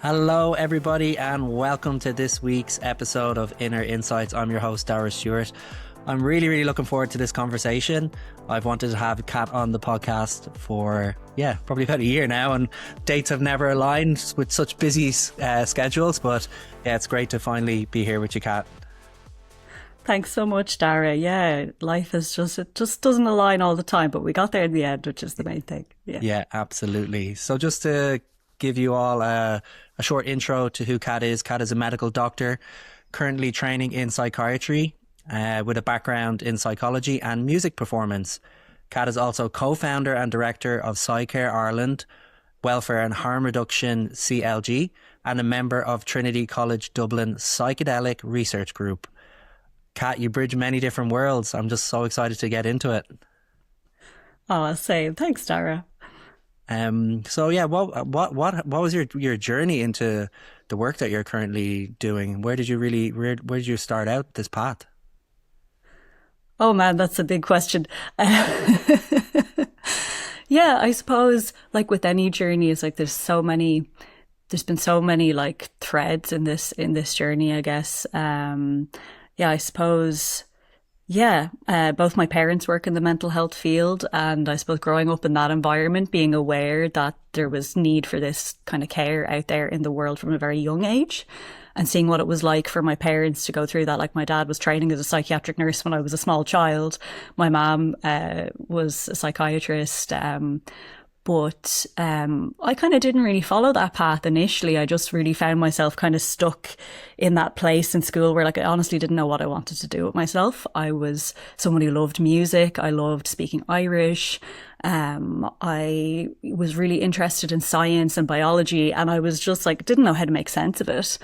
Hello, everybody, and welcome to this week's episode of Inner Insights. I'm your host, Dara Stewart. I'm really looking forward to this conversation. I've wanted to have Kat on the podcast for, probably about a year now, and dates have never aligned with such busy schedules, but yeah, it's great to finally be here with you, Kat. Thanks so much, Dara. Yeah, life is it just doesn't align all the time, but we got there in the end, which is the main thing. Yeah, absolutely. So just to give you all a short intro to who Kat is. Kat is a medical doctor, currently training in psychiatry with a background in psychology and music performance. Kat is also co-founder and director of PsyCare Ireland, Welfare and Harm Reduction CLG, and a member of Trinity College Dublin Psychedelic Research Group. Kat, you bridge many different worlds. I'm just so excited to get into it. Oh, same. Thanks, Dara. What was your journey into the work that you're currently doing? Where did you start out this path? Oh man, that's a big question. Yeah, I suppose like with any journey, it's like there's been so many like threads in this journey, I guess. I suppose. Yeah, both my parents work in the mental health field, and I suppose growing up in that environment, being aware that there was need for this kind of care out there in the world from a very young age, and seeing what it was like for my parents to go through that. Like my dad was training as a psychiatric nurse when I was a small child. My mom was a psychiatrist. But I kind of didn't really follow that path initially. I just really found myself kind of stuck in that place in school where like I honestly didn't know what I wanted to do with myself. I was someone who loved music. I loved speaking Irish. I was really interested in science and biology, and I was just like, didn't know how to make sense of it.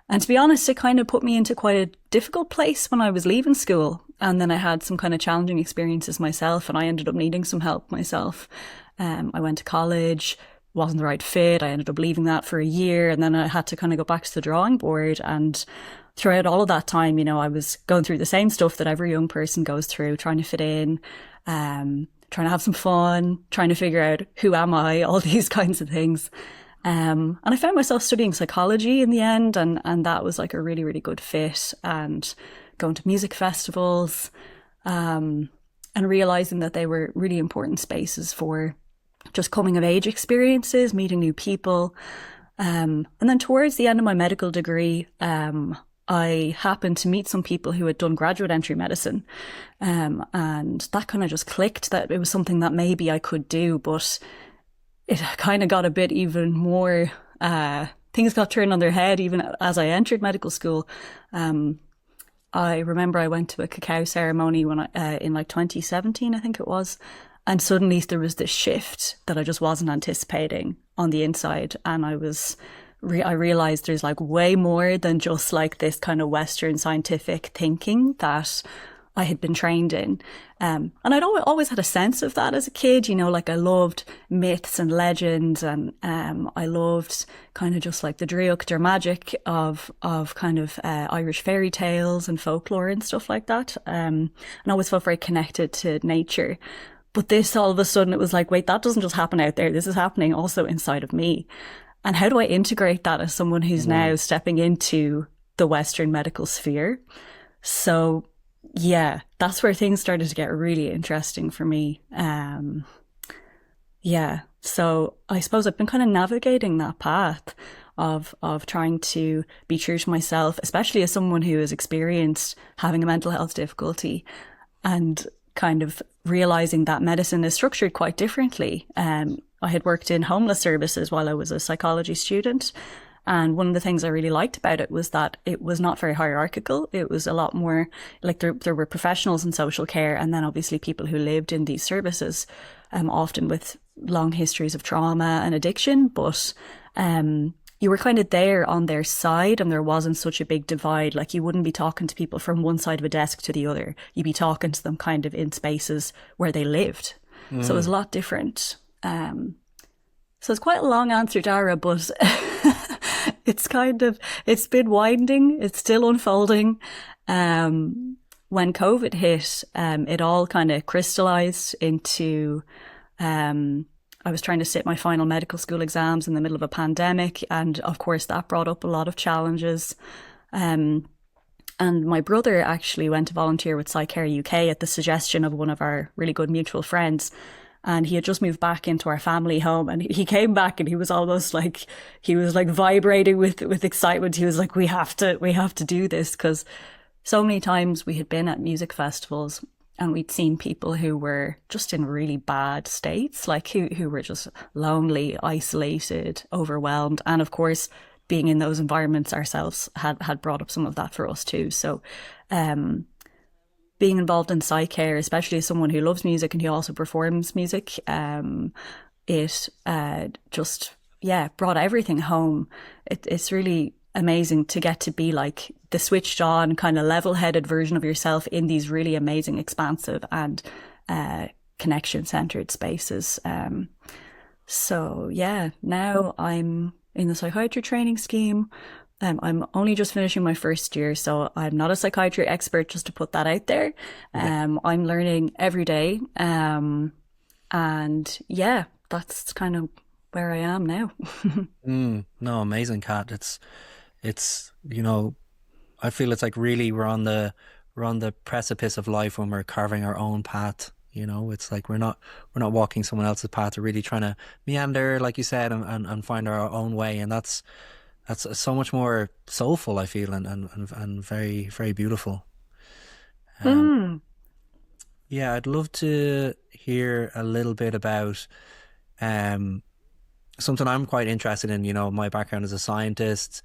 And to be honest, it kind of put me into quite a difficult place when I was leaving school. And then I had some kind of challenging experiences myself, and I ended up needing some help myself. I went to college, wasn't the right fit. I ended up leaving that for a year, and then I had to kind of go back to the drawing board. And throughout all of that time, you know, I was going through the same stuff that every young person goes through, trying to fit in, trying to have some fun, trying to figure out who am I, all these kinds of things. And I found myself studying psychology in the end, and that was like a really good fit, and going to music festivals, and realizing that they were really important spaces for just coming of age experiences, meeting new people. And then towards the end of my medical degree, I happened to meet some people who had done graduate entry medicine. And that kind of just clicked that it was something that maybe I could do, but it kind of got a bit even more, things got turned on their head even as I entered medical school. I remember I went to a cacao ceremony when in like 2017, I think it was. And suddenly there was this shift that I just wasn't anticipating on the inside. And I realized there's like way more than just like this kind of Western scientific thinking that I had been trained in. And I'd always had a sense of that as a kid, you know, like I loved myths and legends, and I loved kind of just like the Druach magic of kind of Irish fairy tales and folklore and stuff like that. And I always felt very connected to nature. But this, all of a sudden, it was like, wait, that doesn't just happen out there. This is happening also inside of me. And how do I integrate that as someone who's now stepping into the Western medical sphere? So yeah, that's where things started to get really interesting for me. So I suppose I've been kind of navigating that path of trying to be true to myself, especially as someone who has experienced having a mental health difficulty, and kind of realizing that medicine is structured quite differently. I had worked in homeless services while I was a psychology student. And one of the things I really liked about it was that it was not very hierarchical. It was a lot more like there were professionals in social care, and then obviously people who lived in these services, often with long histories of trauma and addiction. But you were kind of there on their side, and there wasn't such a big divide. Like you wouldn't be talking to people from one side of a desk to the other. You'd be talking to them kind of in spaces where they lived. So it was a lot different. So it's quite a long answer, Dara, but it's been winding. It's still unfolding. When COVID hit, it all kind of crystallized into I was trying to sit my final medical school exams in the middle of a pandemic, and of course that brought up a lot of challenges. And my brother actually went to volunteer with PsyCare UK at the suggestion of one of our really good mutual friends. And he had just moved back into our family home, and he came back and he was almost like, he was like vibrating with excitement. He was like, we have to do this, because so many times we had been at music festivals and we'd seen people who were just in really bad states, like who were just lonely, isolated, overwhelmed. And of course, being in those environments ourselves had brought up some of that for us too. So being involved in PsyCare, especially as someone who loves music and who also performs music, it just, brought everything home. It's really amazing to get to be like the switched on, kind of level-headed version of yourself in these really amazing, expansive and connection-centered spaces. So now I'm in the psychiatry training scheme. I'm only just finishing my first year, so I'm not a psychiatry expert, just to put that out there. I'm learning every day. And that's kind of where I am now. No, amazing, Kat. It's I feel it's like really we're on the precipice of life when we're carving our own path. It's like we're not walking someone else's path. We're really trying to meander, like you said, and find our own way. And that's so much more soulful, I feel, and very, very beautiful. Yeah, I'd love to hear a little bit about something I'm quite interested in. My background as a scientist,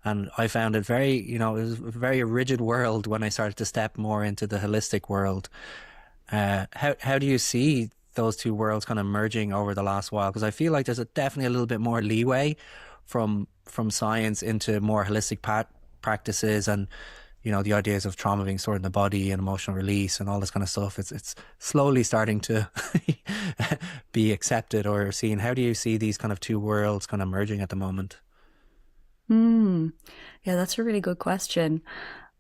and I found it very, it was a very rigid world when I started to step more into the holistic world. How do you see those two worlds kind of merging over the last while? Because I feel like there's definitely a little bit more leeway from science into more holistic practices, and the ideas of trauma being stored in the body and emotional release and all this kind of stuff. It's slowly starting to be accepted or seen. How do you see these kind of two worlds kind of merging at the moment? Yeah, that's a really good question.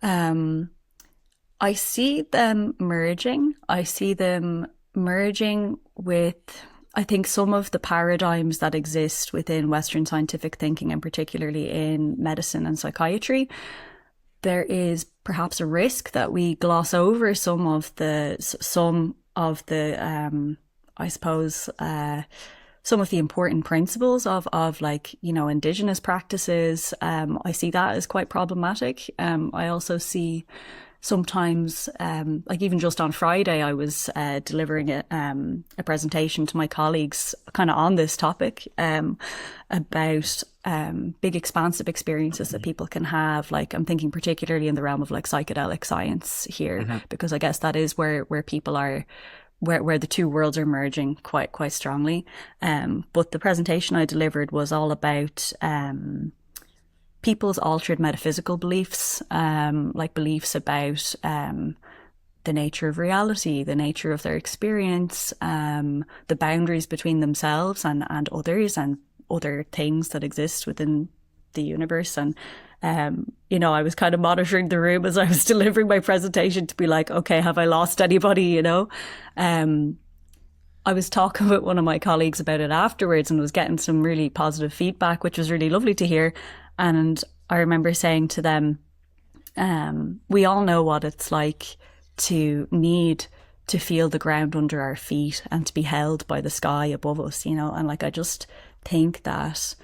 I see them merging. I see them merging with, I think, some of the paradigms that exist within Western scientific thinking, and particularly in medicine and psychiatry. There is perhaps a risk that we gloss over some of the I suppose some of the important principles of like, indigenous practices. I see that as quite problematic. I also see sometimes, like even just on Friday, I was delivering a presentation to my colleagues kind of on this topic, about big expansive experiences that people can have. Like I'm thinking particularly in the realm of like psychedelic science here, because I guess that is where people are, where the two worlds are merging quite strongly. But the presentation I delivered was all about people's altered metaphysical beliefs, like beliefs about the nature of reality, the nature of their experience, the boundaries between themselves and others and other things that exist within the universe. And I was kind of monitoring the room as I was delivering my presentation to be like, okay, have I lost anybody? I was talking with one of my colleagues about it afterwards and was getting some really positive feedback, which was really lovely to hear. And I remember saying to them, we all know what it's like to need to feel the ground under our feet and to be held by the sky above us, and like I just think that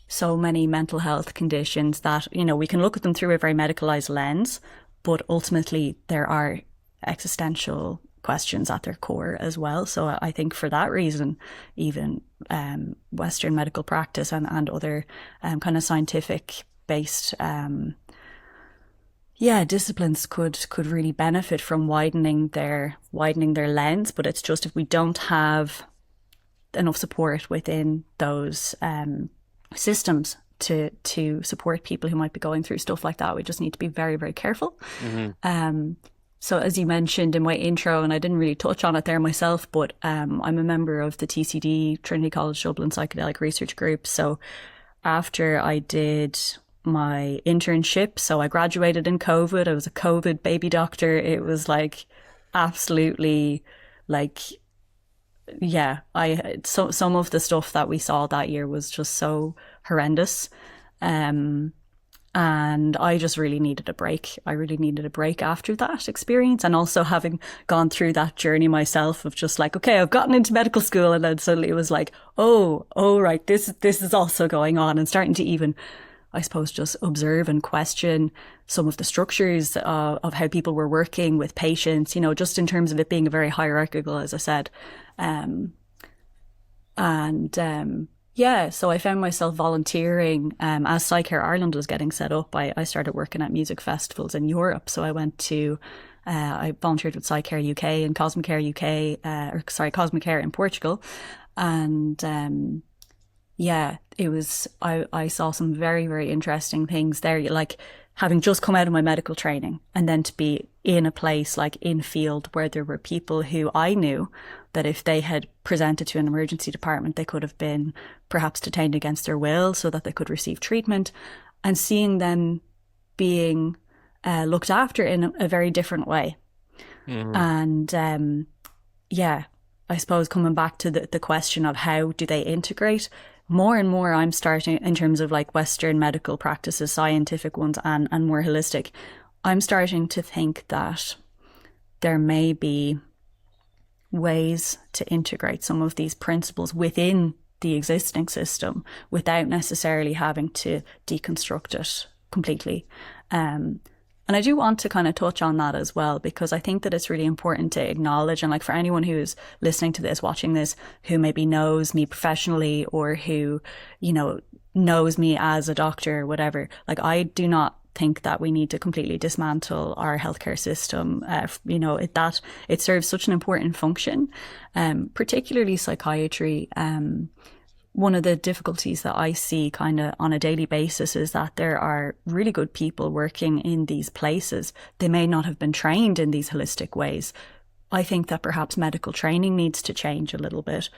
so many mental health conditions that, we can look at them through a very medicalized lens, but ultimately there are existential questions at their core as well. So I think for that reason, even Western medical practice and other kind of scientific based disciplines could really benefit from widening their lens. But it's just, if we don't have enough support within those systems to support people who might be going through stuff like that, we just need to be very, very careful. So as you mentioned in my intro, and I didn't really touch on it there myself, but I'm a member of the TCD, Trinity College Dublin Psychedelic Research Group. So after I did my internship, so I graduated in COVID, I was a COVID baby doctor. It was like absolutely like yeah, some of the stuff that we saw that year was just so horrendous. Um, and I just really needed a break. I really needed a break after that experience. And also having gone through that journey myself of just like, okay, I've gotten into medical school. And then suddenly it was like, oh, right, this is also going on, and starting to even, I suppose, just observe and question some of the structures of how people were working with patients, just in terms of it being a very hierarchical, as I said. Um, and yeah, so I found myself volunteering as PsyCare Ireland was getting set up. I started working at music festivals in Europe. So I went to, I volunteered with PsyCare UK and Cosmicare UK, Cosmicare in Portugal. And yeah, I saw some very, very interesting things there. Like having just come out of my medical training and then to be in a place like in field where there were people who I knew that if they had presented to an emergency department, they could have been perhaps detained against their will so that they could receive treatment, and seeing them being looked after in a very different way. Mm-hmm. And yeah, I suppose coming back to the question of how do they integrate, more and more I'm starting, in terms of like Western medical practices, scientific ones and more holistic, I'm starting to think that there may be ways to integrate some of these principles within the existing system without necessarily having to deconstruct it completely. And I do want to kind of touch on that as well, because I think that it's really important to acknowledge, and like for anyone who's listening to this, watching this, who maybe knows me professionally or who, knows me as a doctor or whatever, like I do not think that we need to completely dismantle our healthcare system. It serves such an important function, particularly psychiatry. One of the difficulties that I see kind of on a daily basis is that there are really good people working in these places. They may not have been trained in these holistic ways. I think that perhaps medical training needs to change a little bit.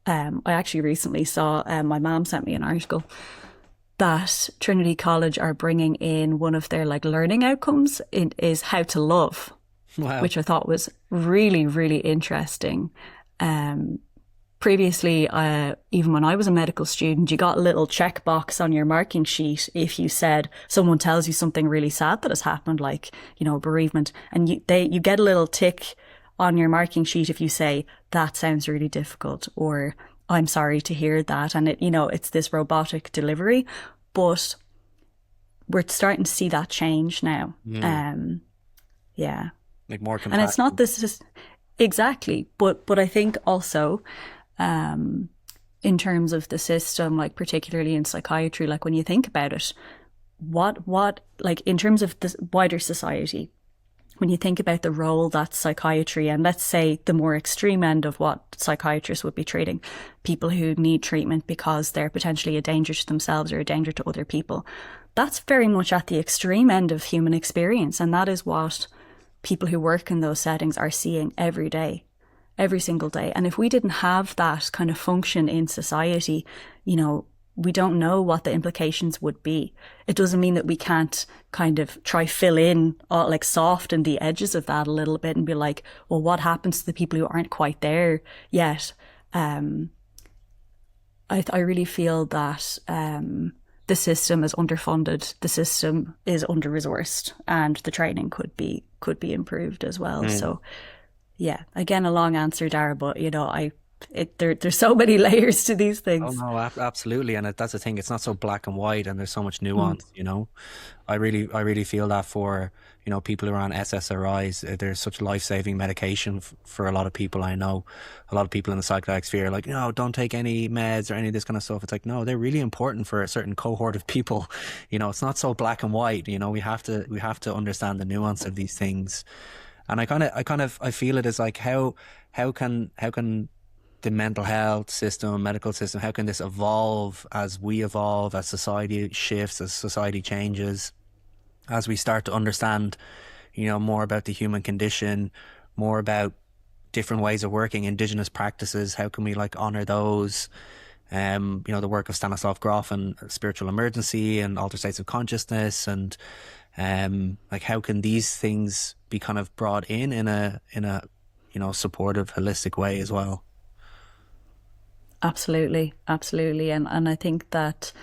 I actually recently saw, my mom sent me an article that Trinity College are bringing in one of their like learning outcomes is how to love, wow, which I thought was really, really interesting. Previously, even when I was a medical student, you got a little checkbox on your marking sheet if you said someone tells you something really sad that has happened, like, bereavement, and you get a little tick on your marking sheet if you say, that sounds really difficult, or I'm sorry to hear that. And it's this robotic delivery, but we're starting to see that change now. Yeah. Like more compassion. And it's not this, exactly. But I think also, in terms of the system, like particularly in psychiatry, like when you think about it, what like in terms of the wider society, when you think about the role that psychiatry, and let's say the more extreme end of what psychiatrists would be treating, people who need treatment because they're potentially a danger to themselves or a danger to other people, that's very much at the extreme end of human experience. And that is what people who work in those settings are seeing every day, every single day. And if we didn't have that kind of function in society, we don't know what the implications would be. It doesn't mean that we can't kind of try fill in, like soften the edges of that a little bit and be like, well, what happens to the people who aren't quite there yet? I really feel that the system is underfunded, the system is under-resourced, and the training could be improved as well. So yeah, again, a long answer, Dara, but there's so many layers to these things. Oh no, absolutely, and that's the thing. It's not so black and white, and there's so much nuance. I really feel that for people who are on SSRIs, there's such life-saving medication for a lot of people. I know a lot of people in the psychedelic sphere are like, don't take any meds or any of this kind of stuff. It's like, no, they're really important for a certain cohort of people. It's not so black and white. We have to understand the nuance of these things. And I feel it as like how can the mental health system, medical system, how can this evolve as we evolve, as society shifts, as society changes, as we start to understand, more about the human condition, more about different ways of working, indigenous practices, how can we honor those? The work of Stanislav Grof and spiritual emergency and altered states of consciousness, and how can these things be kind of brought in a supportive, holistic way as well? Absolutely, absolutely. And I think that,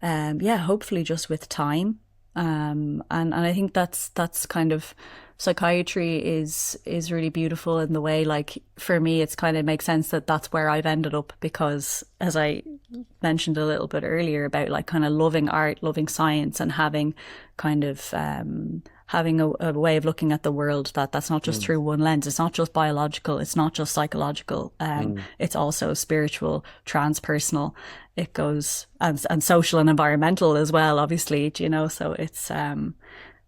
yeah, hopefully just with time. And I think that's kind of psychiatry is really beautiful in the way, like for me, it's kind of makes sense that that's where I've ended up, because as I mentioned a little bit earlier about like kind of loving art, loving science, and having kind of having a way of looking at the world that's not just through one lens. It's not just biological. It's not just psychological. It's also spiritual, transpersonal. It goes and social and environmental as well, obviously, you know, so it's,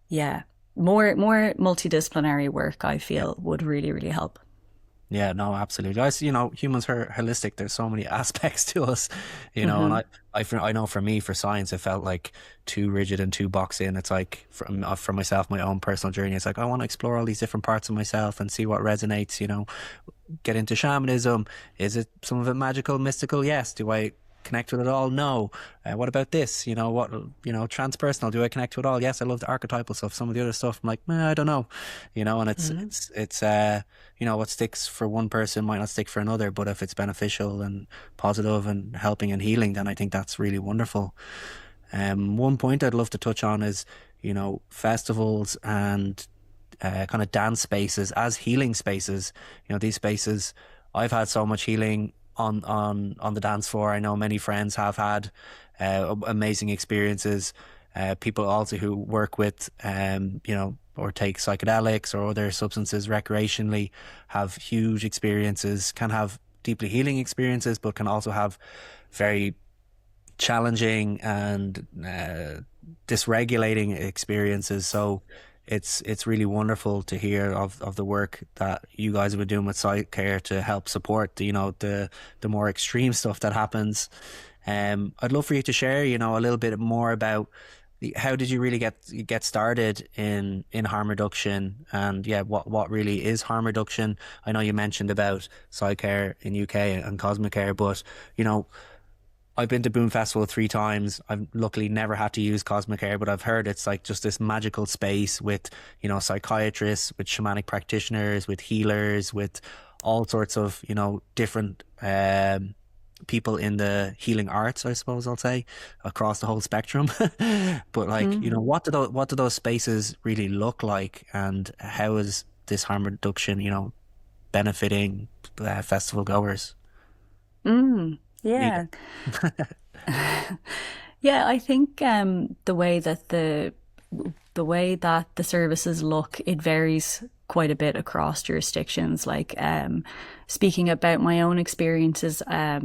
yeah, more multidisciplinary work, I feel, would really, really help. Yeah, no, absolutely. You know, humans are holistic. There's so many aspects to us, you know, and I know for me, for science, it felt like too rigid and too boxed in. It's like for myself, my own personal journey, it's like I want to explore all these different parts of myself and see what resonates, you know, get into shamanism. Is it some of it magical, mystical? Yes. Do I connect with it all? No. What about this? You know, transpersonal, do I connect with it all? Yes, I love the archetypal stuff. Some of the other stuff I'm like, I don't know, you know. And it's you know, what sticks for one person might not stick for another, but if it's beneficial and positive and helping and healing, then I think that's really wonderful. One point I'd love to touch on is, you know, festivals and kind of dance spaces as healing spaces. You know, these spaces, I've had so much healing on the dance floor. I know many friends have had amazing experiences. People also who work with, you know, or take psychedelics or other substances recreationally have huge experiences, can have deeply healing experiences, but can also have very challenging and dysregulating experiences. So it's really wonderful to hear of the work that you guys have been doing with PsyCare to help support, you know, the more extreme stuff that happens. I'd love for you to share, you know, a little bit more about how did you really get started in harm reduction, and yeah, what really is harm reduction? I know you mentioned about PsyCare in UK and Cosmic Care, but you know, I've been to Boom Festival 3 times. I've luckily never had to use Cosmic Care, but I've heard it's like just this magical space with, you know, psychiatrists, with shamanic practitioners, with healers, with all sorts of, you know, different people in the healing arts, I suppose I'll say, across the whole spectrum. But like, you know, what do those spaces really look like, and how is this harm reduction, you know, benefiting festival goers? Yeah. Yeah, I think the way that the services look, it varies quite a bit across jurisdictions. Like speaking about my own experiences at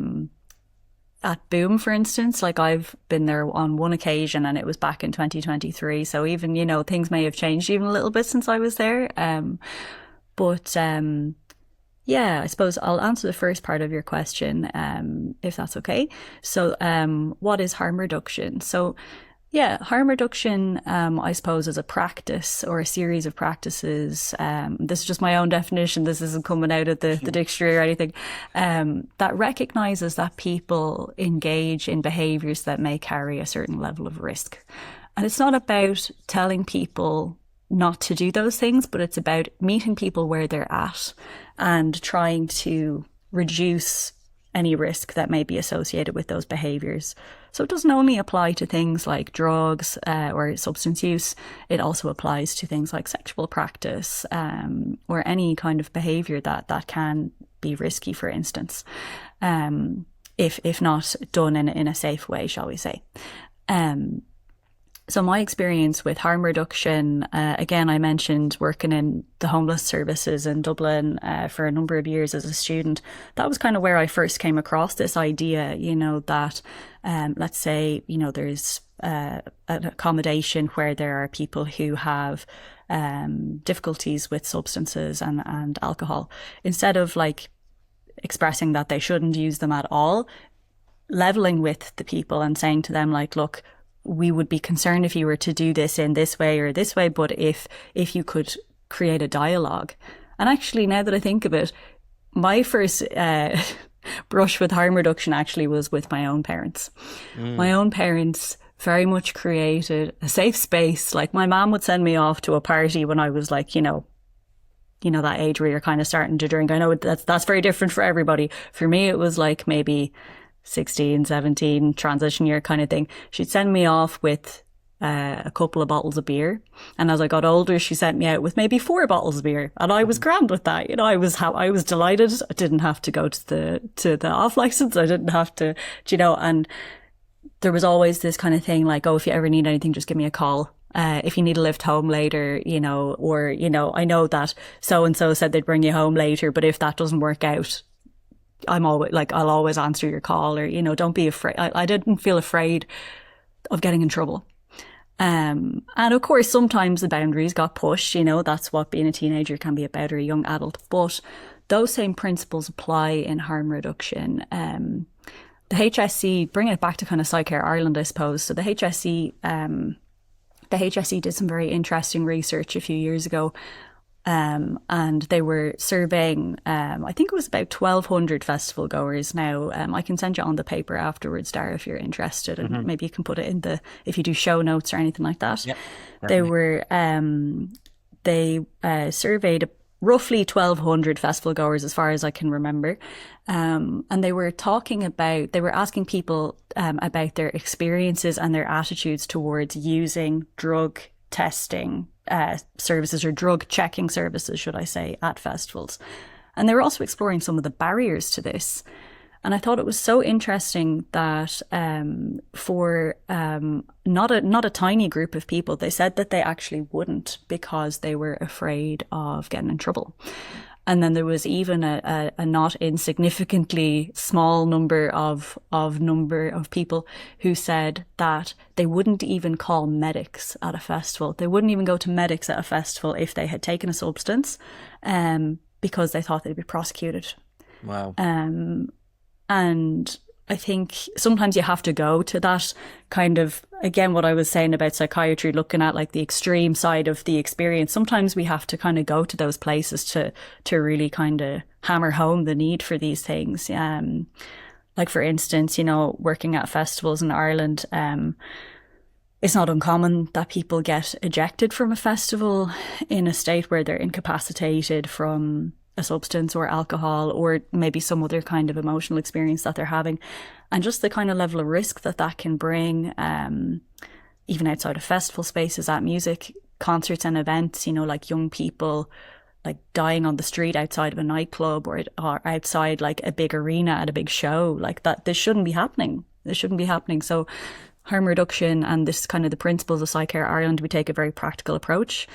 Boom, for instance, like I've been there on one occasion and it was back in 2023. So even, you know, things may have changed even a little bit since I was there. But yeah, I suppose I'll answer the first part of your question, if that's okay. So, what is harm reduction? So, yeah, harm reduction, I suppose, is a practice or a series of practices. This is just my own definition. This isn't coming out of the dictionary or anything. That recognizes that people engage in behaviors that may carry a certain level of risk. And it's not about telling people not to do those things, but it's about meeting people where they're at and trying to reduce any risk that may be associated with those behaviors. So it doesn't only apply to things like drugs or substance use. It also applies to things like sexual practice or any kind of behavior that can be risky, for instance, if not done in a safe way, shall we say. So my experience with harm reduction, again, I mentioned working in the homeless services in Dublin for a number of years as a student. That was kind of where I first came across this idea, you know, that let's say, you know, there's an accommodation where there are people who have difficulties with substances and alcohol. Instead of like expressing that they shouldn't use them at all, leveling with the people and saying to them like, look, we would be concerned if you were to do this in this way or this way, but if you could create a dialogue. And actually, now that I think of it, my first brush with harm reduction actually was with my own parents. My own parents very much created a safe space. Like my mom would send me off to a party when I was like, you know, you know, that age where you're kind of starting to drink. I know that's very different for everybody. For me, it was like maybe 16, 17, transition year kind of thing. She'd send me off with a couple of bottles of beer. And as I got older, she sent me out with maybe 4 bottles of beer. And I was grand with that. You know, I was delighted. I didn't have to go to the off license. I didn't have to, you know, and there was always this kind of thing like, oh, if you ever need anything, just give me a call. If you need a lift home later, you know, or, you know, I know that so-and-so said they'd bring you home later, but if that doesn't work out, I'm always like, I'll always answer your call, or, you know, don't be afraid. I didn't feel afraid of getting in trouble. And of course, sometimes the boundaries got pushed, you know, that's what being a teenager can be about, or a young adult. But those same principles apply in harm reduction. The HSC, bringing it back to kind of PsyCare Ireland, I suppose. So the HSC did some very interesting research a few years ago. And they were surveying, I think it was about 1,200 festival goers now. I can send you on the paper afterwards, Dara, if you're interested, and maybe you can put it if you do show notes or anything like that. Yep, they surveyed roughly 1,200 festival goers, as far as I can remember. And they were asking people about their experiences and their attitudes towards using drug testing services, or drug checking services, should I say, at festivals. And they were also exploring some of the barriers to this. And I thought it was so interesting that for not a tiny group of people, they said that they actually wouldn't because they were afraid of getting in trouble. And then there was even a not insignificantly small number of people who said that they wouldn't even call medics at a festival. They wouldn't even go to medics at a festival if they had taken a substance, because they thought they'd be prosecuted. Wow. And I think sometimes you have to go to that kind of, again, what I was saying about psychiatry, looking at like the extreme side of the experience. Sometimes we have to kind of go to those places to really kind of hammer home the need for these things. Like for instance, you know, working at festivals in Ireland, it's not uncommon that people get ejected from a festival in a state where they're incapacitated from a substance or alcohol, or maybe some other kind of emotional experience that they're having. And just the kind of level of risk that can bring, even outside of festival spaces, at music concerts and events, you know, like young people like dying on the street outside of a nightclub, or outside like a big arena at a big show, like that. This shouldn't be happening. So harm reduction and this kind of the principles of PsyCare Ireland, we take a very practical approach.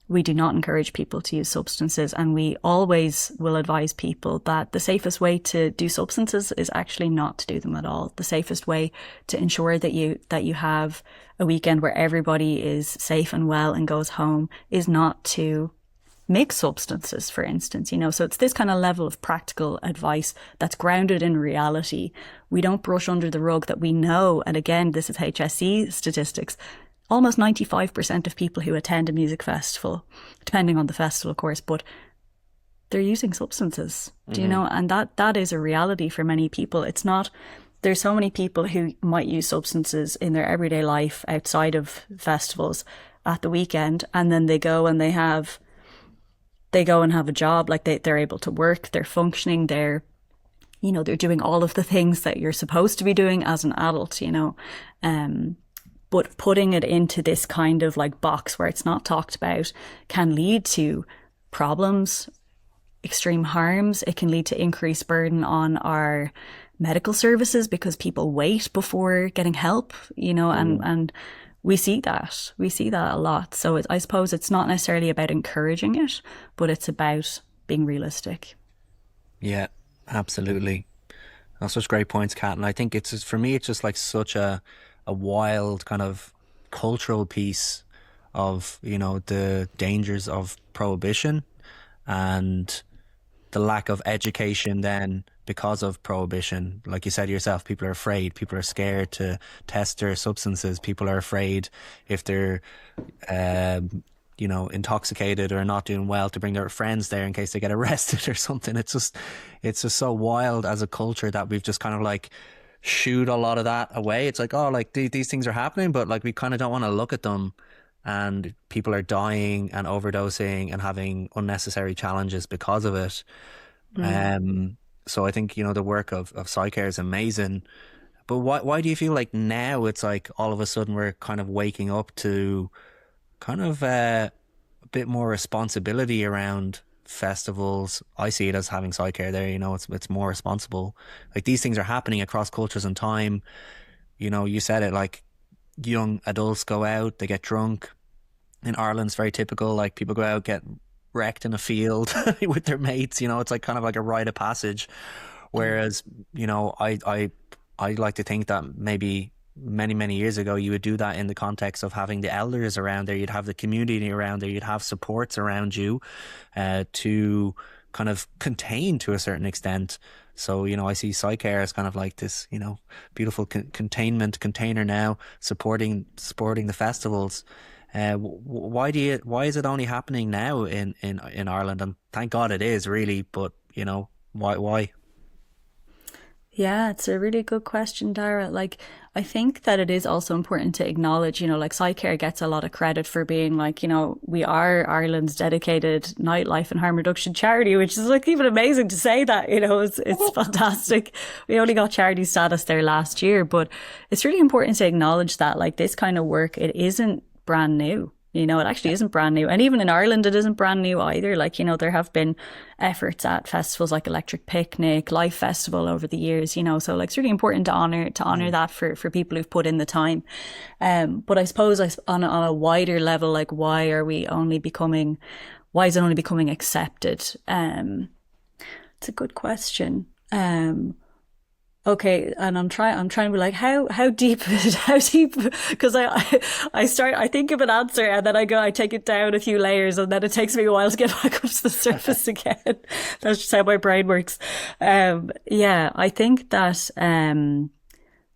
We do not encourage people to use substances, and we always will advise people that the safest way to do substances is actually not to do them at all. The safest way to ensure that you have a weekend where everybody is safe and well and goes home is not to mix substances, for instance, you know. So it's this kind of level of practical advice that's grounded in reality. We don't brush under the rug that we know, and again, this is HSC statistics, almost 95% of people who attend a music festival, depending on the festival, of course, but they're using substances, do you know? And that is a reality for many people. It's not, there's so many people who might use substances in their everyday life outside of festivals at the weekend, and then they go and have a job, like they're able to work, they're functioning, they're doing all of the things that you're supposed to be doing as an adult, you know. But putting it into this kind of like box where it's not talked about can lead to problems, extreme harms. It can lead to increased burden on our medical services because people wait before getting help, you know, and we see that a lot. So I suppose it's not necessarily about encouraging it, but it's about being realistic. Yeah, absolutely. That's such great points, Kat. And I think it's just, for me, it's just like such a wild kind of cultural piece of, you know, the dangers of prohibition and the lack of education then because of prohibition. Like you said yourself, people are afraid, people are scared to test their substances, people are afraid if they're you know, intoxicated or not doing well to bring their friends there in case they get arrested or something. It's just so wild as a culture that we've just kind of like shooed a lot of that away. It's like, oh, like these things are happening, but like we kind of don't want to look at them and people are dying and overdosing and having unnecessary challenges because of it. So I think, the work of PsyCare is amazing. But why do you feel like now it's like all of a sudden we're kind of waking up to kind of a bit more responsibility around festivals? I see it as having PsyCare there, it's more responsible. Like these things are happening across cultures and time. You said it, like young adults go out, they get drunk. In Ireland, it's very typical. Like people go out, get wrecked in a field with their mates. It's like kind of like a rite of passage. Whereas, I like to think that maybe many, many years ago, you would do that in the context of having the elders around there. You'd have the community around there. You'd have supports around you to kind of contain to a certain extent. So, I see PsyCare as kind of like this, beautiful containment container now, supporting the festivals. Why is it only happening now in Ireland? And thank God it is, really. But why? Yeah, it's a really good question, Dara. Like, I think that it is also important to acknowledge, like PsyCare gets a lot of credit for being like, we are Ireland's dedicated nightlife and harm reduction charity, which is like even amazing to say that, it's fantastic. We only got charity status there last year, but it's really important to acknowledge that like this kind of work, it isn't brand new. It actually isn't brand new. And even in Ireland, it isn't brand new either. Like, there have been efforts at festivals like Electric Picnic, Life Festival over the years, so like it's really important to honor that for people who've put in the time. But I suppose on a wider level, like why is it only becoming accepted? It's a good question. Okay, and I'm trying to be like, how deep is it? How deep? Because I think of an answer and then I take it down a few layers and then it takes me a while to get back up to the surface again. That's just how my brain works. I think that,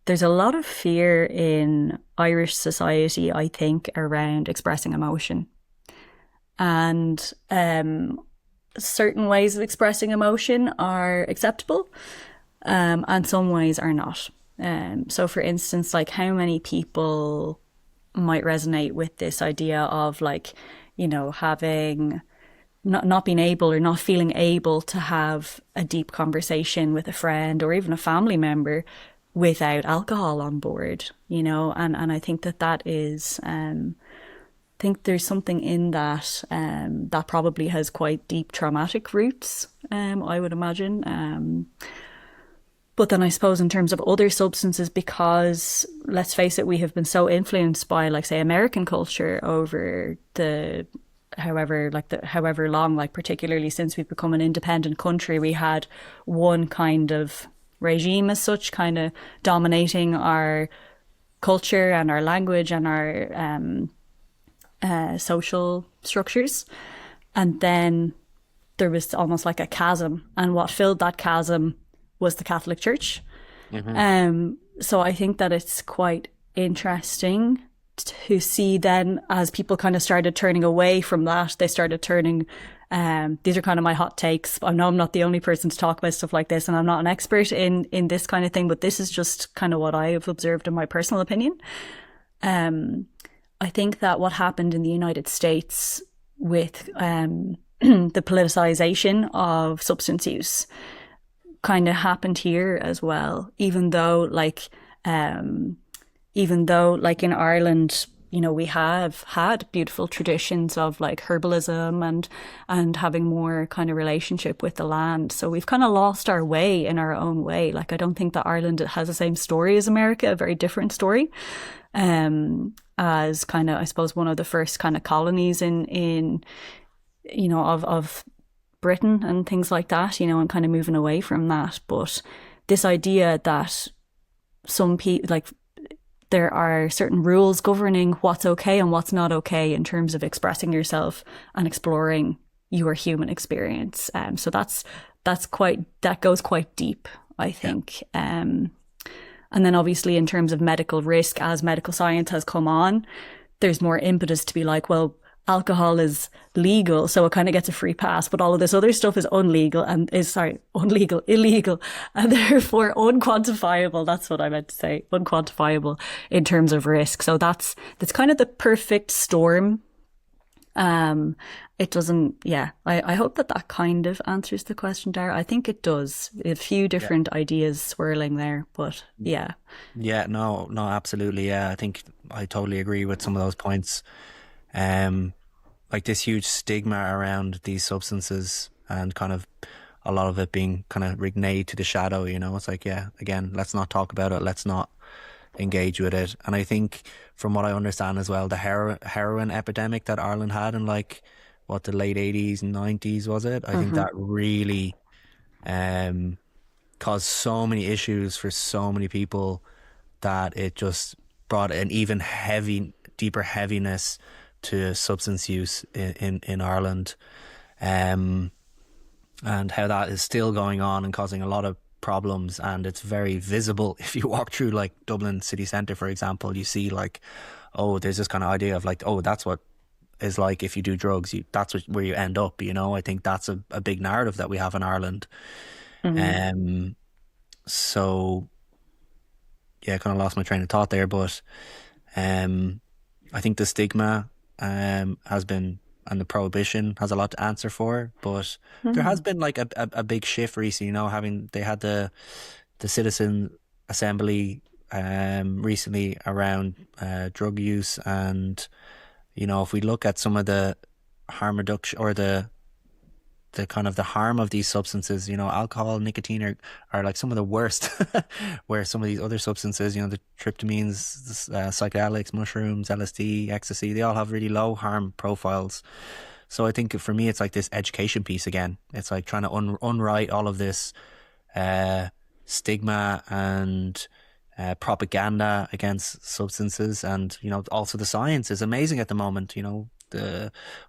there's a lot of fear in Irish society, I think, around expressing emotion. And, certain ways of expressing emotion are acceptable. And some ways are not. So for instance, like how many people might resonate with this idea of like, having not being able or not feeling able to have a deep conversation with a friend or even a family member without alcohol on board, and I think that is, think there's something in that, that probably has quite deep traumatic roots, I would imagine. But then I suppose in terms of other substances, because let's face it, we have been so influenced by, like, say, American culture over the however long, like particularly since we've become an independent country, we had one kind of regime as such, kind of dominating our culture and our language and our social structures. And then there was almost like a chasm, and what filled that chasm was the Catholic Church. Mm-hmm. So I think that it's quite interesting to see then, as people kind of started turning away from that, they started turning, these are kind of my hot takes. I know I'm not the only person to talk about stuff like this, and I'm not an expert in this kind of thing, but this is just kind of what I have observed in my personal opinion. I think that what happened in the United States with the politicization of substance use kind of happened here as well, even though like in Ireland, we have had beautiful traditions of like herbalism and having more kind of relationship with the land. So we've kind of lost our way in our own way. Like, I don't think that Ireland has the same story as America, a very different story. As kind of, I suppose, one of the first kind of colonies in of Britain and things like that, and kind of moving away from that. But this idea that some people, like, there are certain rules governing what's okay and what's not okay in terms of expressing yourself and exploring your human experience. So that goes quite deep, I think. Yeah. And then obviously in terms of medical risk, as medical science has come on, there's more impetus to be like, well, alcohol is legal, so it kind of gets a free pass, but all of this other stuff is illegal, and therefore unquantifiable. That's what I meant to say, unquantifiable in terms of risk. So that's kind of the perfect storm. It doesn't, yeah, I hope that kind of answers the question, Dara. I think it does. A few different ideas swirling there, but yeah. Yeah, no, absolutely. Yeah, I think I totally agree with some of those points. Like this huge stigma around these substances, and kind of a lot of it being kind of reneged to the shadow, it's like, yeah, again, let's not talk about it. Let's not engage with it. And I think from what I understand as well, the heroin epidemic that Ireland had in like the late 80s and 90s, was it? I think that really caused so many issues for so many people that it just brought an even deeper heaviness to substance use in Ireland, and how that is still going on and causing a lot of problems. And it's very visible if you walk through like Dublin city centre, for example. You see like, oh, there's this kind of idea of like, oh, that's what is like if you do drugs, that's where you end up. I think that's a big narrative that we have in Ireland. So yeah, I kind of lost my train of thought there, but I think the stigma has been, and the prohibition has a lot to answer for, but there has been like a big shift recently. They had the citizen assembly recently around drug use, and if we look at some of the harm reduction, or the kind of the harm of these substances, alcohol, nicotine are like some of the worst, where some of these other substances, the tryptamines, psychedelics, mushrooms, LSD, ecstasy, they all have really low harm profiles. So I think for me, it's like this education piece again. It's like trying to unwrite all of this stigma and propaganda against substances. And, also the science is amazing at the moment,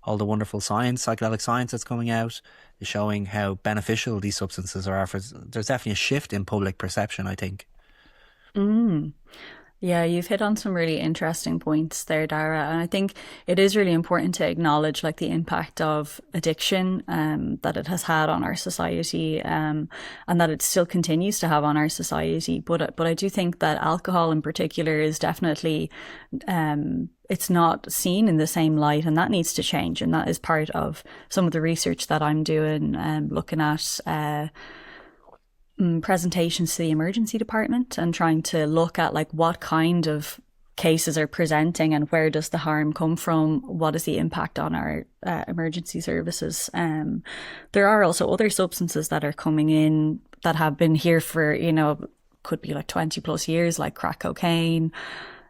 all the wonderful science, psychedelic science that's coming out is showing how beneficial these substances are. There's definitely a shift in public perception, I think. Yeah, you've hit on some really interesting points there, Dara. And I think it is really important to acknowledge like the impact of addiction that it has had on our society, and that it still continues to have on our society. But I do think that alcohol in particular is definitely it's not seen in the same light, and that needs to change. And that is part of some of the research that I'm doing, looking at presentations to the emergency department and trying to look at like what kind of cases are presenting and where does the harm come from, what is the impact on our emergency services. There are also other substances that are coming in that have been here for, could be like 20 plus years, like crack cocaine.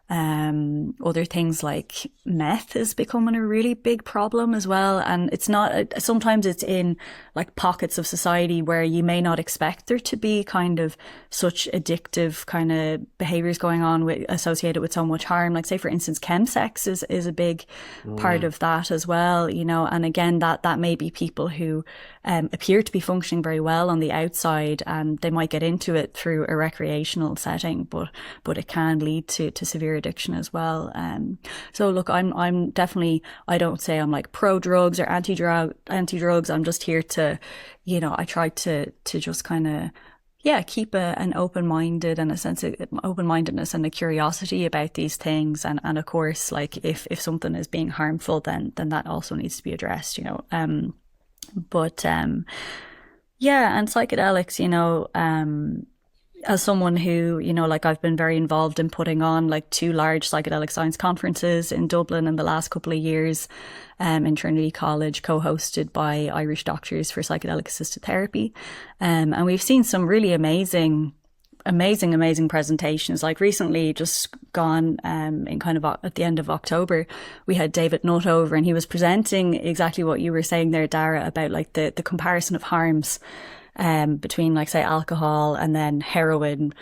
Other things like meth is becoming a really big problem as well. And it's not, sometimes it's in like pockets of society where you may not expect there to be kind of such addictive kind of behaviors going on associated with so much harm. Like say, for instance, chemsex is a big part of that as well, and again, that may be people who appear to be functioning very well on the outside, and they might get into it through a recreational setting, but it can lead to severe addiction as well. So look, I'm definitely, I don't say I'm like pro drugs or anti drugs. I'm just here to, I try to just kind of, keep an open-minded and a sense of open-mindedness and a curiosity about these things. And of course, like if something is being harmful, then that also needs to be addressed, and psychedelics, as someone who, like I've been very involved in putting on like 2 large psychedelic science conferences in Dublin in the last couple of years, in Trinity College, co-hosted by Irish Doctors for Psychedelic Assisted Therapy. And we've seen some really amazing presentations. Like recently just gone, in kind of at the end of October, we had David Nutt over, and he was presenting exactly what you were saying there, Dara, about like the comparison of harms between like say alcohol and then heroin,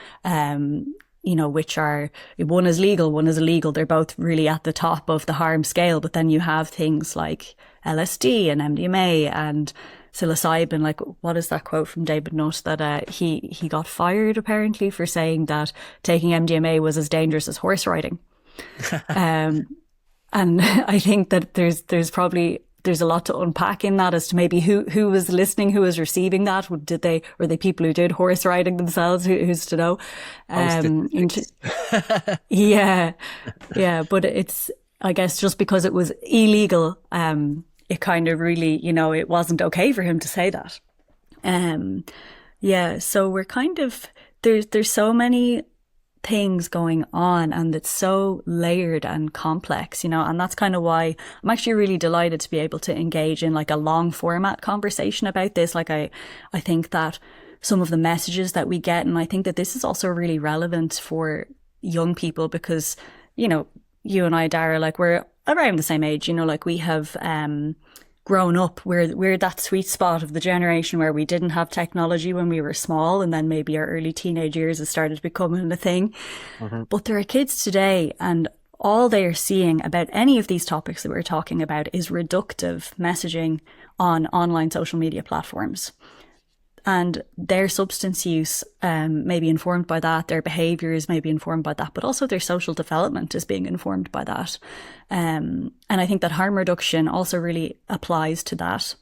which are, one is legal, one is illegal. They're both really at the top of the harm scale. But then you have things like LSD and MDMA and psilocybin. Like, what is that quote from David Nutt that he got fired apparently for saying that taking MDMA was as dangerous as horse riding. And I think that there's a lot to unpack in that as to maybe who was listening, who was receiving that. Were they people who did horse riding themselves? Who's to know? Yeah. But it's, I guess, just because it was illegal, it kind of really, it wasn't okay for him to say that. So we're kind of, there's so many things going on, and it's so layered and complex, and that's kind of why I'm actually really delighted to be able to engage in like a long format conversation about this. Like I think that some of the messages that we get, and I think that this is also really relevant for young people because, you and I, Dara, like we're around the same age, like we have, grown up, we're that sweet spot of the generation where we didn't have technology when we were small, and then maybe our early teenage years has started becoming a thing. But there are kids today, and all they are seeing about any of these topics that we're talking about is reductive messaging on online social media platforms. And their substance use may be informed by that, their behaviours may be informed by that, but also their social development is being informed by that. And I think that harm reduction also really applies to that.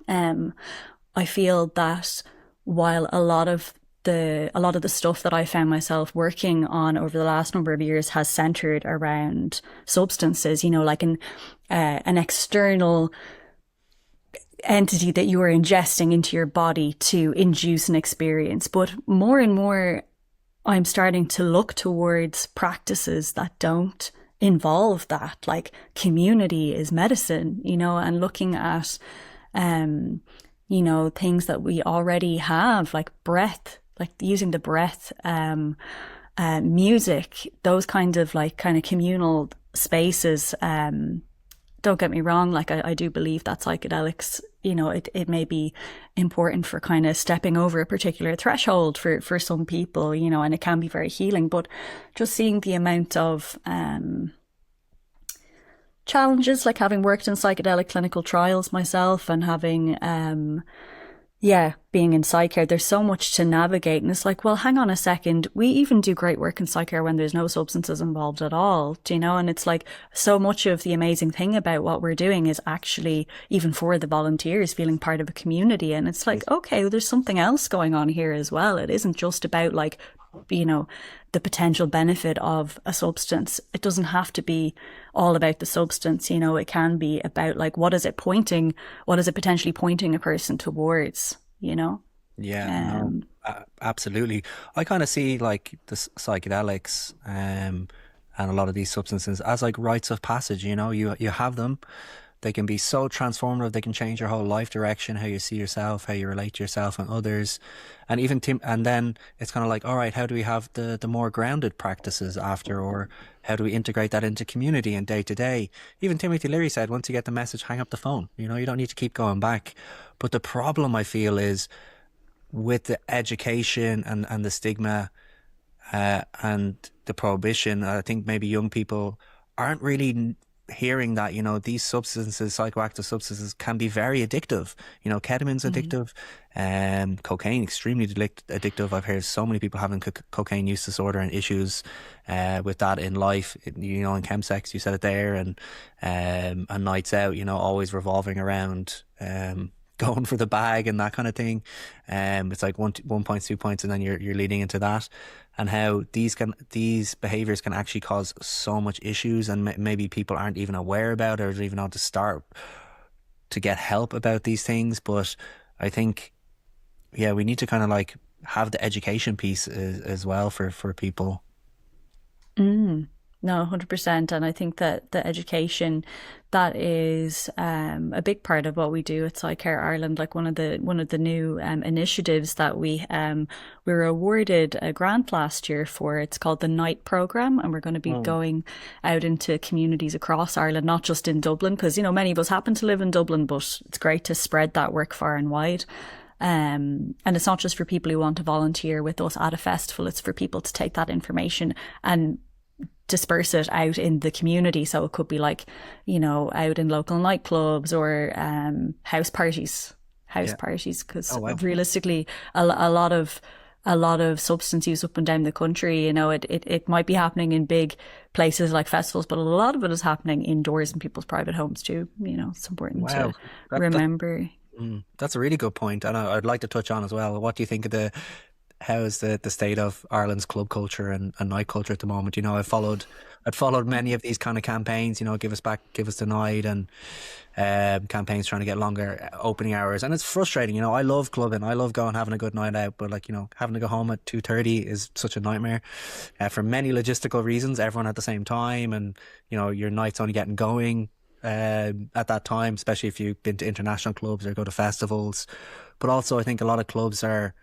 I feel that while a lot of the stuff that I found myself working on over the last number of years has centred around substances, like an external entity that you are ingesting into your body to induce an experience. But more and more, I'm starting to look towards practices that don't involve that, like community is medicine, and looking at, things that we already have, like breath, like using the breath, music, those kind of communal spaces. Don't get me wrong, like I do believe that psychedelics, it may be important for kind of stepping over a particular threshold for some people, and it can be very healing. But just seeing the amount of challenges, like having worked in psychedelic clinical trials myself and having being in PsyCare, there's so much to navigate. And it's like, well, hang on a second. We even do great work in PsyCare when there's no substances involved at all, And it's like so much of the amazing thing about what we're doing is actually, even for the volunteers, feeling part of a community. And it's like, okay, well, there's something else going on here as well. It isn't just about the potential benefit of a substance. It doesn't have to be all about the substance, it can be about what is it potentially pointing a person towards, Absolutely. I kind of see like the psychedelics and a lot of these substances as like rites of passage. You have them. They can be so transformative. They can change your whole life direction, how you see yourself, how you relate to yourself and others. And even and then it's kind of like, all right, how do we have the more grounded practices after, or how do we integrate that into community and day to day? Even Timothy Leary said, once you get the message, hang up the phone. You don't need to keep going back. But the problem I feel is with the education and the stigma and the prohibition, I think maybe young people aren't really hearing that, these substances, psychoactive substances, can be very addictive. Ketamine's addictive, cocaine, extremely addictive. I've heard so many people having cocaine use disorder and issues with that in life. In chemsex, you said it there, and nights out, always revolving around going for the bag and that kind of thing. It's like 1 point, 2 points, and then you're leading into that, and how these behaviors can actually cause so much issues, and maybe people aren't even aware about it or even how to start to get help about these things. But I think, we need to kind of like have the education piece as well for people. No, 100%. And I think that the education, that is a big part of what we do at PsyCare Ireland. Like one of the new initiatives that we were awarded a grant last year for. It's called the Night Programme, and we're going to be going out into communities across Ireland, not just in Dublin, because many of us happen to live in Dublin, but it's great to spread that work far and wide. And it's not just for people who want to volunteer with us at a festival. It's for people to take that information and disperse it out in the community. So it could be like, out in local nightclubs or house parties, because realistically a lot of a lot of substance use up and down the country. You know, it might be happening in big places like festivals, but a lot of it is happening indoors in people's private homes too. You know, it's important to remember. That's a really good point, and I'd like to touch on as well. What do you think of how is the state of Ireland's club culture and night culture at the moment? You know, I'd followed many of these kind of campaigns, you know, give us the night, and campaigns trying to get longer opening hours, and it's frustrating. You know, I love clubbing, I love going having a good night out, but like, you know, having to go home at 2:30 is such a nightmare for many logistical reasons. Everyone at the same time, and you know, your night's only getting going at that time, especially if you've been to international clubs or go to festivals. But also I think a lot of clubs are,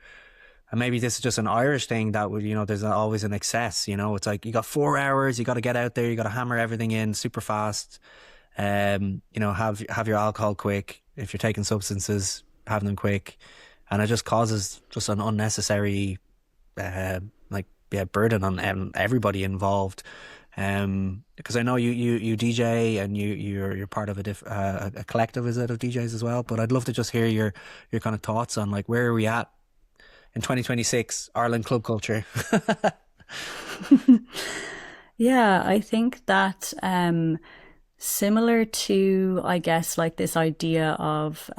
and maybe this is just an Irish thing, that would, you know, there's always an excess. You know, it's like you got 4 hours, you got to get out there, you got to hammer everything in super fast. You know, have your alcohol quick. If you're taking substances, have them quick, and it just causes just an unnecessary burden on everybody involved. Because I know you DJ, and you're part of a collective, is it, of DJs as well? But I'd love to just hear your kind of thoughts on like, where are we at in 2026 Ireland club culture? Yeah, I think that similar to, I guess, like this idea of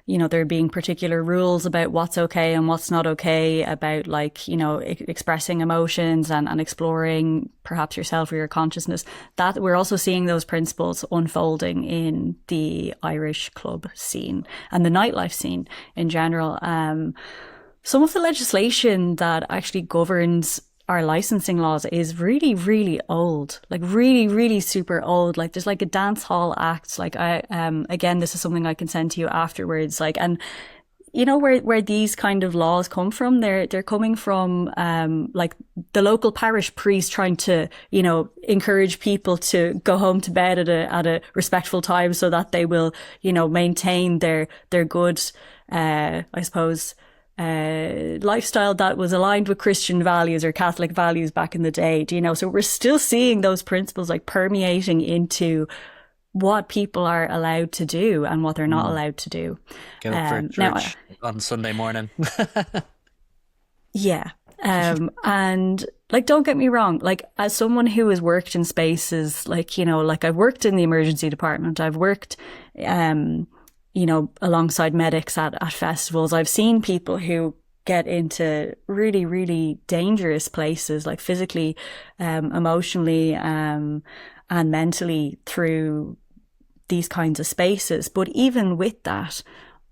you know, there being particular rules about what's okay and what's not okay, about like, you know, expressing emotions and exploring perhaps yourself or your consciousness, that we're also seeing those principles unfolding in the Irish club scene and the nightlife scene in general. Some of the legislation that actually governs our licensing laws is really, really old, like really, really super old. Like there's like a dance hall act. Like again, this is something I can send to you afterwards. Like, and you know where these kind of laws come from? They're coming from, like the local parish priest trying to, you know, encourage people to go home to bed at a respectful time so that they will, you know, maintain their good, I suppose, lifestyle that was aligned with Christian values or Catholic values back in the day. Do you know? So we're still seeing those principles like permeating into what people are allowed to do and what they're not allowed to do. Get up for church on Sunday morning. Yeah. And like, don't get me wrong, like as someone who has worked in spaces like, you know, like I've worked in the emergency department, I've worked, you know, alongside medics at festivals. I've seen people who get into really, really dangerous places, like physically, emotionally, and mentally through these kinds of spaces. But even with that,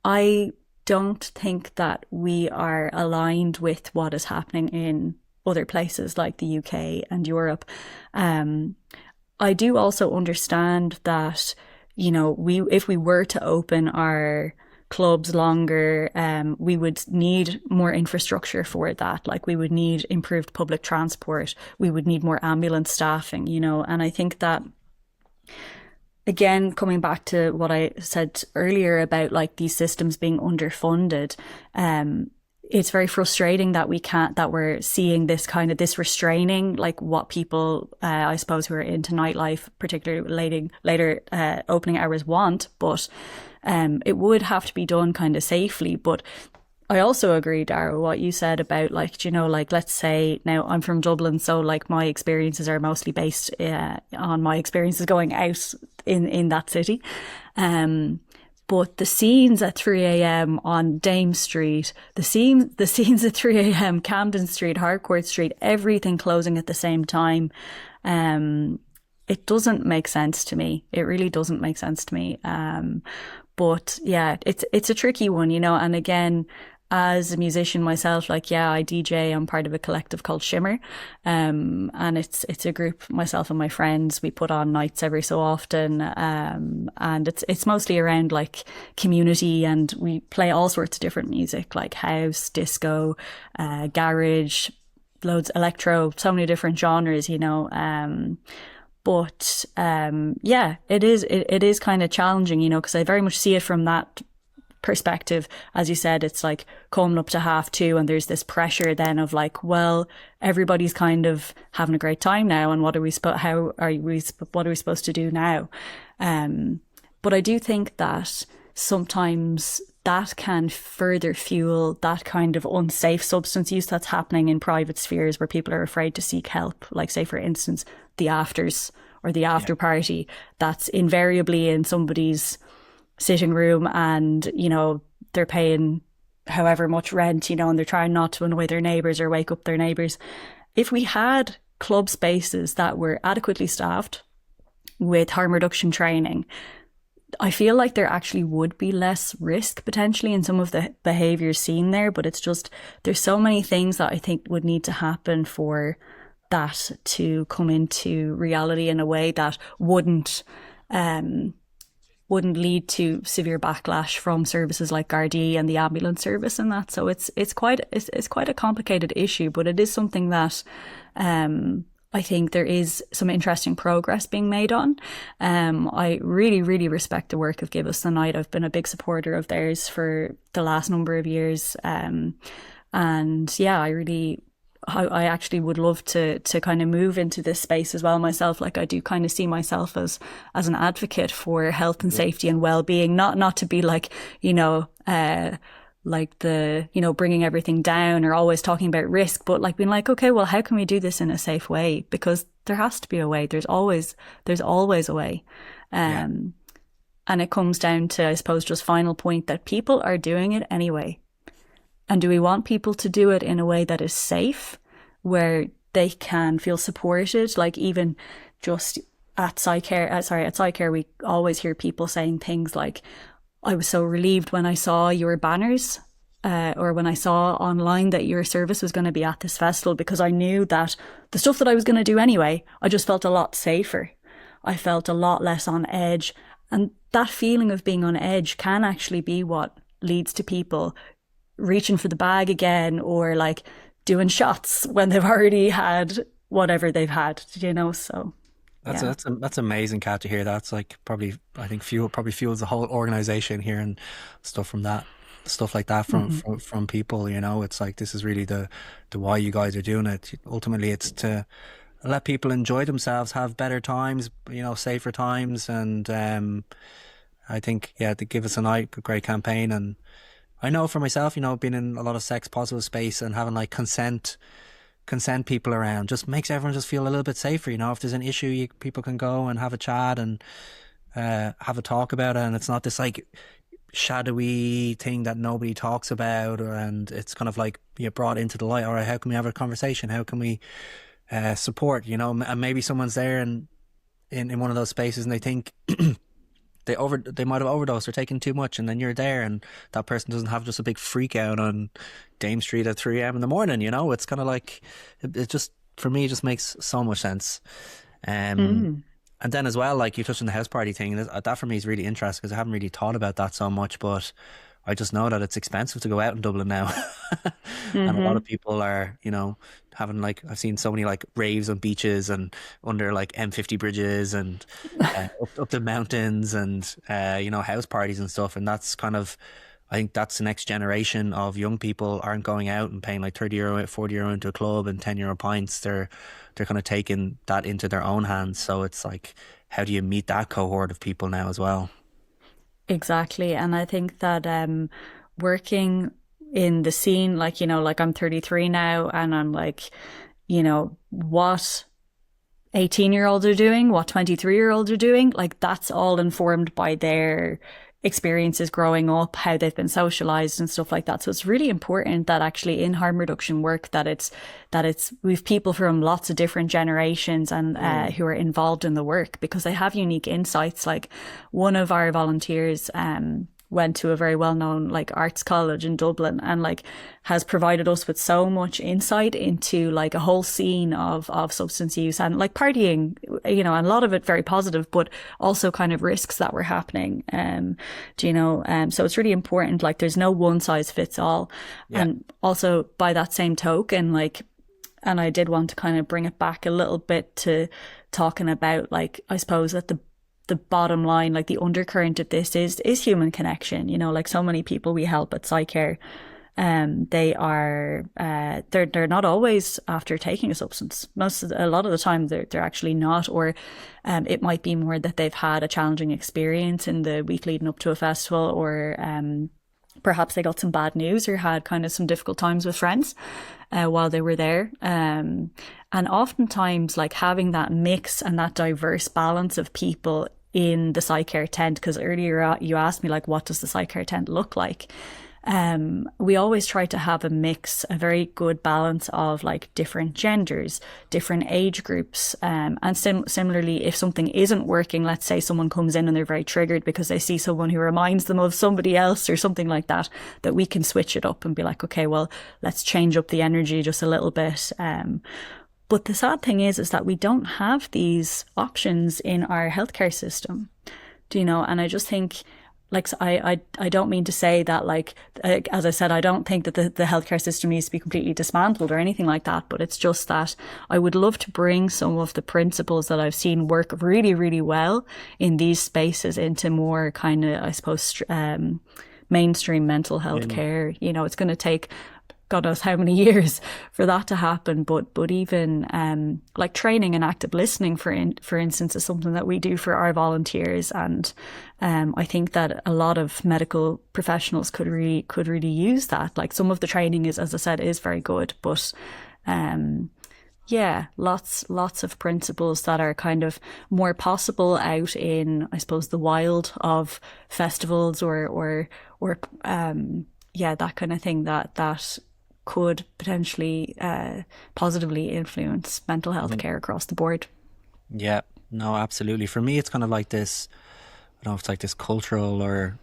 I don't think that we are aligned with what is happening in other places like the UK and Europe. I do also understand that, you know, if we were to open our clubs longer, we would need more infrastructure for that. Like we would need improved public transport. We would need more ambulance staffing, you know, and I think that, again, coming back to what I said earlier about like these systems being underfunded, it's very frustrating that we're seeing this restraining, like what people, I suppose, who are into nightlife, particularly later opening hours want, but it would have to be done kind of safely. But I also agree, Dara, what you said about like, you know, like let's say now I'm from Dublin, so like my experiences are mostly based on my experiences going out in that city. But the scenes at 3 a.m. on Dame Street, the scenes at 3 a.m. Camden Street, Harcourt Street, everything closing at the same time, it doesn't make sense to me. It really doesn't make sense to me. But yeah, it's a tricky one, you know. And again, as a musician myself, like, yeah, I DJ, I'm part of a collective called Shimmer. And it's a group, myself and my friends, we put on nights every so often. And it's mostly around like community, and we play all sorts of different music, like house, disco, garage, loads, electro, so many different genres, you know. But yeah, it is kind of challenging, you know, because I very much see it from that perspective. As you said, it's like coming up to 2:30 and there's this pressure then of like, well, everybody's kind of having a great time now, and what are we supposed to do now? But I do think that sometimes that can further fuel that kind of unsafe substance use that's happening in private spheres where people are afraid to seek help. Like, say, for instance, the afters or the after party that's invariably in somebody's sitting room, and, you know, they're paying however much rent, you know, and they're trying not to annoy their neighbours or wake up their neighbours. If we had club spaces that were adequately staffed with harm reduction training, I feel like there actually would be less risk potentially in some of the behaviours seen there. But it's just, there's so many things that I think would need to happen for that to come into reality in a way that wouldn't lead to severe backlash from services like Gardaí and the ambulance service and that. So it's quite a complicated issue, but it is something that I think there is some interesting progress being made on. I really, really respect the work of Give Us the Night. I've been a big supporter of theirs for the last number of years. And yeah, I actually would love to kind of move into this space as well myself. Like, I do kind of see myself as an advocate for health and safety and well-being, not to be like, you know, like the, you know, bringing everything down or always talking about risk, but like being like, okay, well, how can we do this in a safe way? Because there has to be a way. There's always a way. And it comes down to, I suppose, just final point that people are doing it anyway. And do we want people to do it in a way that is safe, where they can feel supported? Like, even just at PsyCare, we always hear people saying things like, I was so relieved when I saw your banners, or when I saw online that your service was going to be at this festival, because I knew that the stuff that I was going to do anyway, I just felt a lot safer. I felt a lot less on edge. And that feeling of being on edge can actually be what leads to people reaching for the bag again, or like doing shots when they've already had whatever they've had, you know. So that's amazing, Kat, to hear. That's like probably, I think, fuels the whole organization here, and stuff like that from people, you know. It's like, this is really the why you guys are doing it. Ultimately, it's to let people enjoy themselves, have better times, you know, safer times. And I think, yeah, the Give Us a Night, a great campaign. And I know for myself, you know, being in a lot of sex positive space and having like consent people around just makes everyone just feel a little bit safer. You know, if there's an issue, people can go and have a chat and have a talk about it, and it's not this like shadowy thing that nobody talks about, and it's kind of like you're brought into the light. All right, how can we have a conversation? How can we support? You know, and maybe someone's there and in one of those spaces, and they think they might have overdosed or taken too much, and then you're there, and that person doesn't have just a big freak out on Dame Street at 3 a.m. in the morning. You know, it's kind of like, it just, for me, it just makes so much sense. And then as well, like you touched on the house party thing, that for me is really interesting, because I haven't really thought about that so much, but I just know that it's expensive to go out in Dublin now. And a lot of people are, you know, having like, I've seen so many like raves on beaches and under like M50 bridges and up the mountains, and, you know, house parties and stuff. And that's kind of, I think that's the next generation of young people aren't going out and paying like €30, €40 into a club and €10 pints. They're kind of taking that into their own hands. So it's like, how do you meet that cohort of people now as well? Exactly. And I think that working in the scene, like, you know, like I'm 33 now, and I'm like, you know, what 18-year-olds are doing, what 23-year-olds are doing, like that's all informed by their experiences growing up, how they've been socialized and stuff like that. So it's really important that actually in harm reduction work that it's we've people from lots of different generations and who are involved in the work, because they have unique insights. Like, one of our volunteers went to a very well-known like arts college in Dublin, and like has provided us with so much insight into like a whole scene of substance use and like partying, you know, and a lot of it very positive, but also kind of risks that were happening. So it's really important. Like, there's no one size fits all. Yeah. And also by that same token, like, and I did want to kind of bring it back a little bit to talking about, like, I suppose that the bottom line, like the undercurrent of this is human connection. You know, like so many people we help at PsyCare, they are they're not always after taking a substance. A lot of the time they're actually not, or it might be more that they've had a challenging experience in the week leading up to a festival, or perhaps they got some bad news or had kind of some difficult times with friends while they were there. And oftentimes, like, having that mix and that diverse balance of people in the PsyCare tent, because earlier you asked me, like, what does the PsyCare tent look like? We always try to have a mix, a very good balance of like different genders, different age groups. And similarly, if something isn't working, let's say someone comes in and they're very triggered because they see someone who reminds them of somebody else or something like that, that we can switch it up and be like, okay, well, let's change up the energy just a little bit. But the sad thing is that we don't have these options in our healthcare system, do you know? And I just think, like, I don't mean to say that, like, as I said, I don't think that the healthcare system needs to be completely dismantled or anything like that, but it's just that I would love to bring some of the principles that I've seen work really, really well in these spaces into more kind of, I suppose, mainstream mental health care. You know, it's going to take God knows how many years for that to happen. But even like training and active listening, for instance, is something that we do for our volunteers. And I think that a lot of medical professionals could really use that. Like, some of the training is, as I said, is very good, but yeah, lots of principles that are kind of more possible out in, I suppose, the wild of festivals or yeah, that kind of thing that could potentially positively influence mental health care across the board. Yeah, no, absolutely. For me, it's kind of like this, I don't know if it's like this cultural or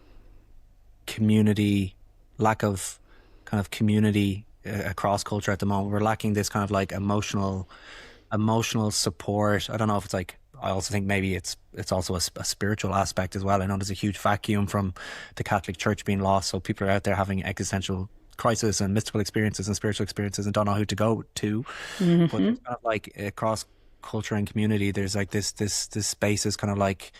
community, lack of kind of community across culture at the moment. We're lacking this kind of like emotional support. I don't know if it's like, I also think maybe it's also a spiritual aspect as well. I know there's a huge vacuum from the Catholic Church being lost, so people are out there having existential crisis and mystical experiences and spiritual experiences and don't know who to go to. But it's kind of like across culture and community, there's like this space is kind of like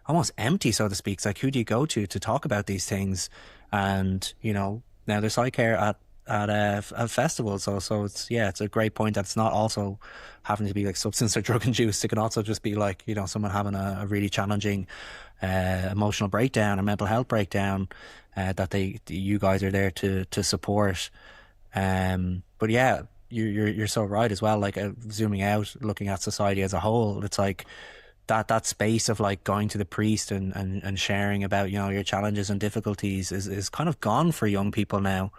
almost empty, so to speak. It's like, who do you go to talk about these things? And you know, now there's PsyCare at festivals, so it's a great point that it's not also having to be like substance or drug induced. It can also just be like, you know, someone having a really challenging emotional breakdown or mental health breakdown, that you guys are there to support. But yeah, you're so right as well. Like, zooming out, looking at society as a whole, it's like that space of like going to the priest and sharing about, you know, your challenges and difficulties is kind of gone for young people now.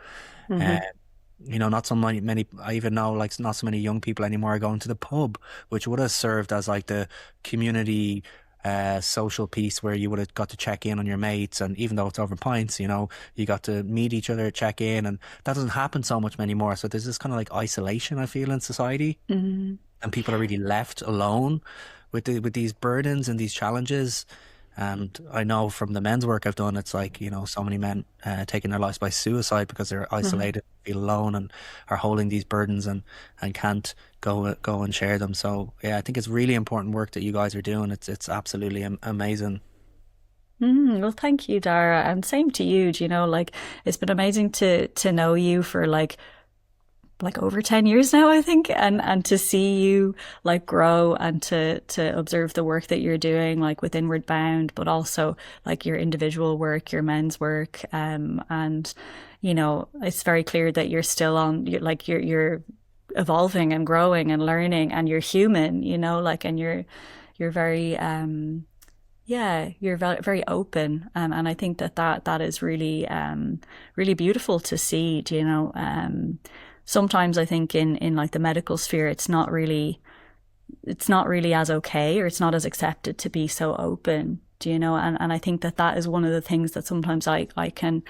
You know, not so many, I even know, like, not so many young people anymore are going to the pub, which would have served as like the community social piece where you would have got to check in on your mates, and even though it's over pints, you know, you got to meet each other, check in, and that doesn't happen so much anymore. So there's this kind of like isolation, I feel, in society, and people are really left alone with these burdens and these challenges. And I know from the men's work I've done, it's like, you know, so many men taking their lives by suicide because they're isolated, feel alone, and are holding these burdens and can't go and share them. So yeah, I think it's really important work that you guys are doing. It's absolutely amazing. Well, thank you, Dara, and same to you. Do you know, like, it's been amazing to know you for like over 10 years now, I think, and to see you like grow and to observe the work that you're doing, like with Inward Bound, but also like your individual work, your men's work, and you know, it's very clear that you're still on, you're evolving and growing and learning, and you're human, you know, like, and you're very yeah, you're very open, and I think that is really really beautiful to see. Do you know? Sometimes I think in like the medical sphere, it's not really as okay, or it's not as accepted to be so open, do you know? And I think that is one of the things that sometimes I can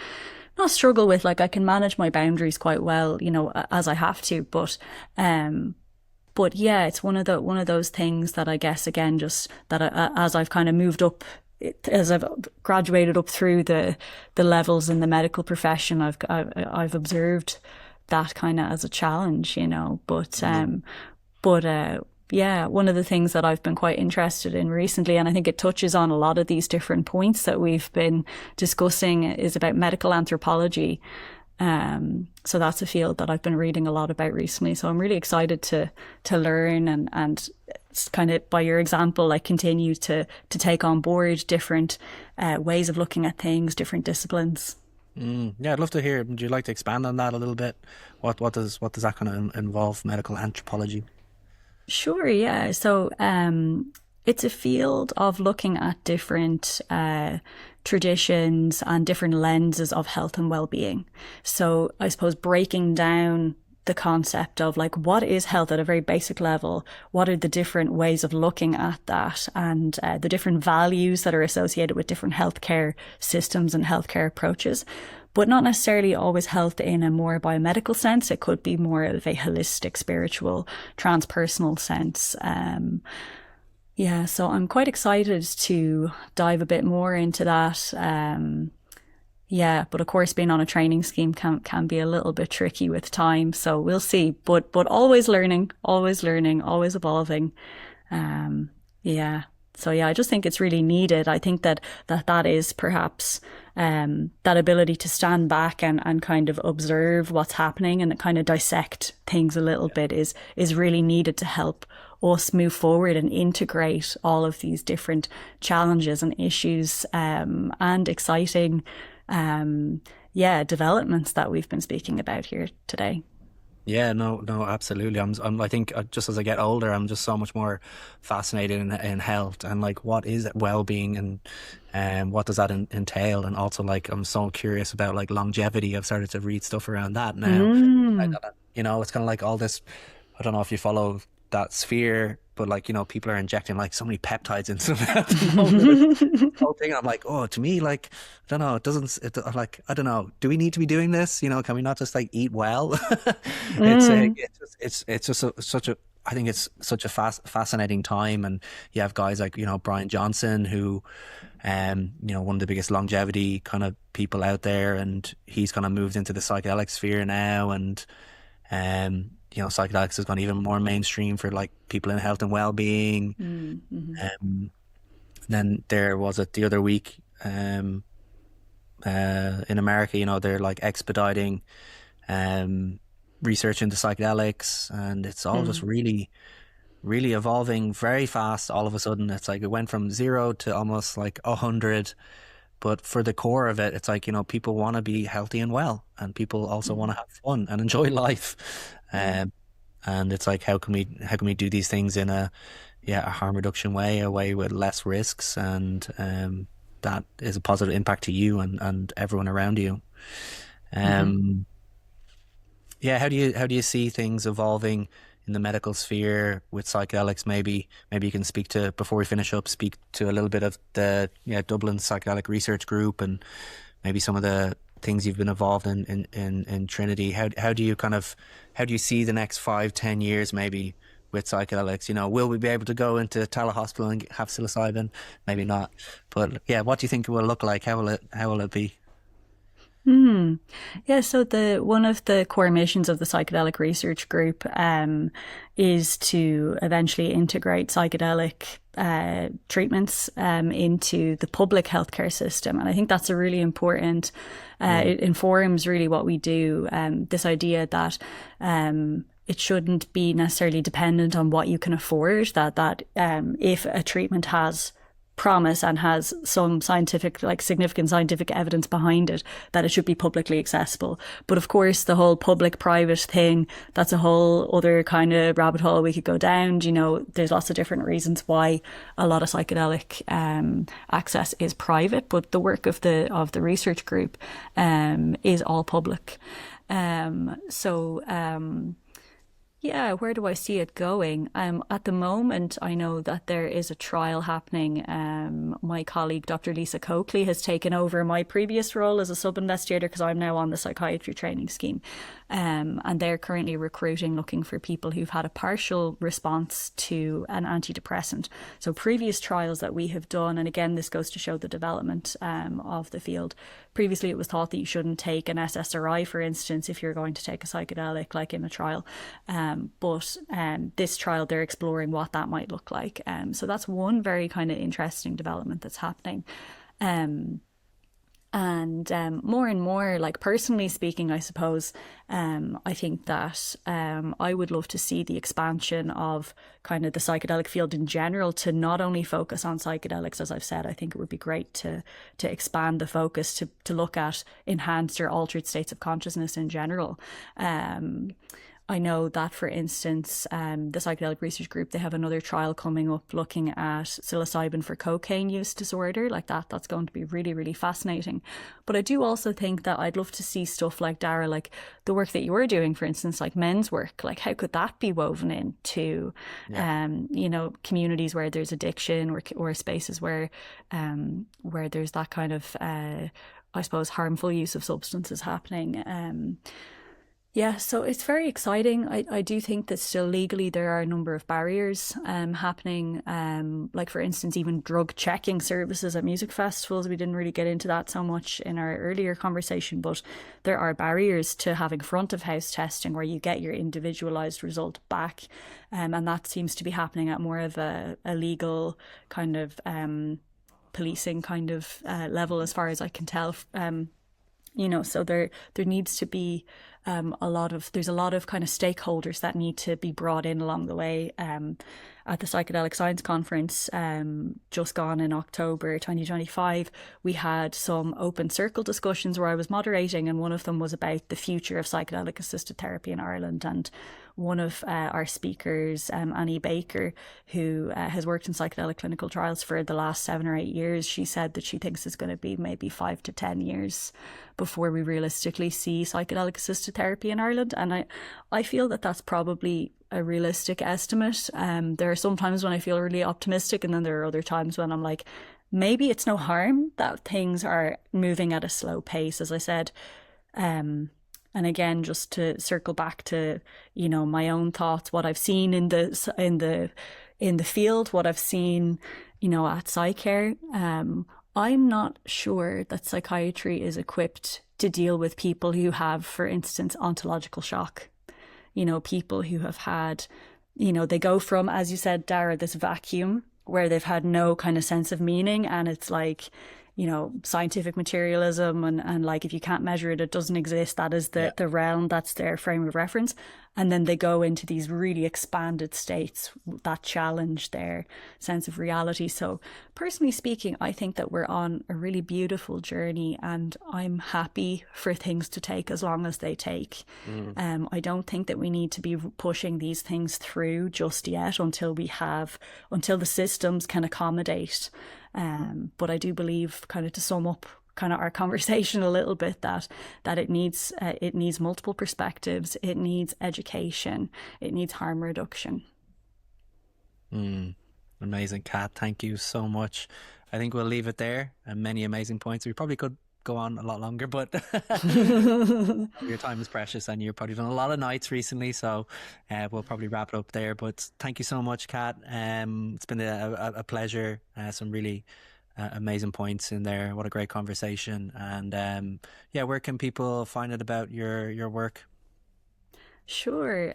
not struggle with. Like, I can manage my boundaries quite well, you know, as I have to, but yeah, it's one of those things that I guess, again, just that as I've kind of moved up, as I've graduated up through the levels in the medical profession, I've observed that kind of as a challenge, you know. But yeah, one of the things that I've been quite interested in recently, and I think it touches on a lot of these different points that we've been discussing, is about medical anthropology. So that's a field that I've been reading a lot about recently. So I'm really excited to learn and kind of, by your example, like, continue to take on board different ways of looking at things, different disciplines. Yeah, I'd love to hear. Would you like to expand on that a little bit? What does that kind of involve, medical anthropology? Sure, yeah. So it's a field of looking at different traditions and different lenses of health and well-being. So I suppose breaking down the concept of like what is health at a very basic level, what are the different ways of looking at that, and the different values that are associated with different healthcare systems and healthcare approaches, but not necessarily always health in a more biomedical sense. It could be more of a holistic, spiritual, transpersonal sense. Yeah, so I'm quite excited to dive a bit more into that. Yeah, but of course, being on a training scheme can be a little bit tricky with time. So we'll see. But always learning, always evolving. Yeah. So yeah, I just think it's really needed. I think that is perhaps that ability to stand back and kind of observe what's happening and kind of dissect things a little bit is really needed to help us move forward and integrate all of these different challenges and issues and exciting developments that we've been speaking about here today. Yeah, no, absolutely. I think just as I get older, I'm just so much more fascinated in health and like what is well-being and what does that entail? And also like I'm so curious about like longevity. I've started to read stuff around that now. Mm. It's kind of like all this. I don't know if you follow that sphere, but like people are injecting like so many peptides into them at the moment. Whole thing. I'm like, oh, to me, like, I don't know. It doesn't. I'm like, I don't know. Do we need to be doing this? Can we not just like eat well? Mm. It's just such a. I think it's such a fascinating time, and you have guys like Brian Johnson, who, one of the biggest longevity kind of people out there, and he's kind of moved into the psychedelic sphere now, and psychedelics has gone even more mainstream for like people in health and well-being. Mm-hmm. Then there was it the other week in America, they're like expediting research into psychedelics, and it's all just really, really evolving very fast. All of a sudden, it's like it went from zero to almost like 100. But for the core of it, it's like, people want to be healthy and well, and people also want to have fun and enjoy life. And it's like, how can we do these things in a harm reduction way, a way with less risks, and that is a positive impact to you and everyone around you. Um, yeah, how do you see things evolving in the medical sphere with psychedelics? Maybe you can before we finish up, speak to a little bit of the Dublin Psychedelic Research Group and maybe some of the things you've been involved in Trinity. How do you see the next 5-10 years maybe with psychedelics? Will we be able to go into Tala Hospital and have psilocybin? Maybe not. But yeah, what do you think it will look like? How will it be? Hmm. Yeah, so the one of the core missions of the Psychedelic Research Group is to eventually integrate psychedelic treatments into the public healthcare system. And I think that's a really important, it informs really what we do. This idea that it shouldn't be necessarily dependent on what you can afford, that if a treatment has promise and has some scientific, like significant scientific evidence behind it, that it should be publicly accessible. But of course, the whole public-private thing, that's a whole other kind of rabbit hole we could go down. There's lots of different reasons why a lot of psychedelic access is private, but the work of the research group is all public. Yeah, where do I see it going? At the moment, I know that there is a trial happening. My colleague, Dr. Lisa Coakley, has taken over my previous role as a sub-investigator because I'm now on the psychiatry training scheme. And they're currently recruiting, looking for people who've had a partial response to an antidepressant. So previous trials that we have done, and again, this goes to show the development of the field. Previously, it was thought that you shouldn't take an SSRI, for instance, if you're going to take a psychedelic, like in a trial. But this trial, they're exploring what that might look like. So that's one very kind of interesting development that's happening. And more and more, like personally speaking, I suppose, I think that I would love to see the expansion of kind of the psychedelic field in general to not only focus on psychedelics, as I've said. I think it would be great to expand the focus to look at enhanced or altered states of consciousness in general. I know that, for instance, the Psychedelic Research Group, they have another trial coming up looking at psilocybin for cocaine use disorder. Like that's going to be really, really fascinating. But I do also think that I'd love to see stuff like, Dara, like the work that you're doing, for instance, like men's work. Like how could that be woven into, you know, communities where there's addiction or spaces where there's that kind of, I suppose, harmful use of substances happening. Yeah, so it's very exciting. I do think that still legally there are a number of barriers happening. Like, for instance, even drug checking services at music festivals. We didn't really get into that so much in our earlier conversation, but there are barriers to having front of house testing where you get your individualized result back. And that seems to be happening at more of a legal kind of policing kind of level, as far as I can tell. You know, so there needs to be there's a lot of kind of stakeholders that need to be brought in along the way. At the Psychedelic Science Conference, just gone in October 2025, we had some open circle discussions where I was moderating, and one of them was about the future of psychedelic assisted therapy in Ireland. And one of our speakers, Annie Baker, who has worked in psychedelic clinical trials for the last 7 or 8 years, she said that she thinks it's going to be maybe 5 to 10 years before we realistically see psychedelic assisted therapy in Ireland. And I feel that that's probably a realistic estimate. There are some times when I feel really optimistic, and then there are other times when I'm like, maybe it's no harm that things are moving at a slow pace, as I said. And again, just to circle back to, you know, my own thoughts, what I've seen in the field, what I've seen, you know, at PsyCare, I'm not sure that psychiatry is equipped to deal with people who have, for instance, ontological shock. You know, people who have had, you know, they go from, as you said, Dara, this vacuum where they've had no kind of sense of meaning, and it's like, you know, scientific materialism and like, if you can't measure it, it doesn't exist. That is the realm, that's their frame of reference. And then they go into these really expanded states that challenge their sense of reality. So personally speaking, I think that we're on a really beautiful journey, and I'm happy for things to take as long as they take. I don't think that we need to be pushing these things through just yet until the systems can accommodate. But I do believe, kind of to sum up kind of our conversation a little bit, that it needs multiple perspectives, it needs education, it needs harm reduction. Amazing, Kat. Thank you so much. I think we'll leave it there. And many amazing points. We probably could go on a lot longer, but your time is precious, and you've probably done a lot of nights recently, so we'll probably wrap it up there. But thank you so much, Kat. It's been a pleasure. Some really amazing points in there. What a great conversation. And where can people find out about your work? Sure.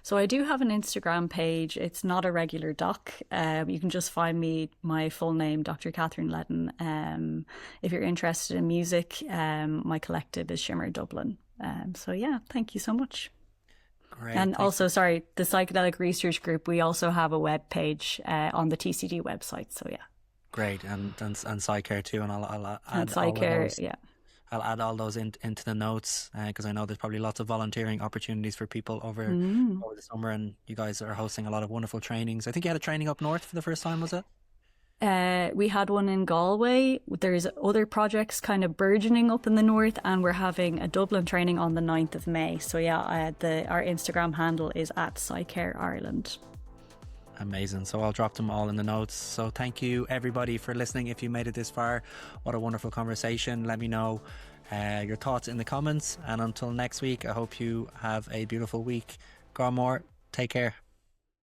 So I do have an Instagram page. It's not a regular doc. You can just find me, my full name, Dr. Kathryn Ledden. If you're interested in music, my collective is Shimmer Dublin. So yeah, thank you so much. Great. And also, sorry, the Psychedelic Research Group, we also have a web page on the TCD website. So yeah. Great. And PsyCare too. And I'll add and PsyCare, yeah. I'll add all those into the notes, because I know there's probably lots of volunteering opportunities for people over the summer, and you guys are hosting a lot of wonderful trainings. I think you had a training up north for the first time, was it? We had one in Galway. There's other projects kind of burgeoning up in the north, and we're having a Dublin training on the 9th of May. So yeah, our Instagram handle is @PsyCare Ireland. Amazing. So I'll drop them all in the notes. So thank you everybody for listening. If you made it this far, what a wonderful conversation. Let me know your thoughts in the comments, and until next week, I hope you have a beautiful week. Go on, more. Take care.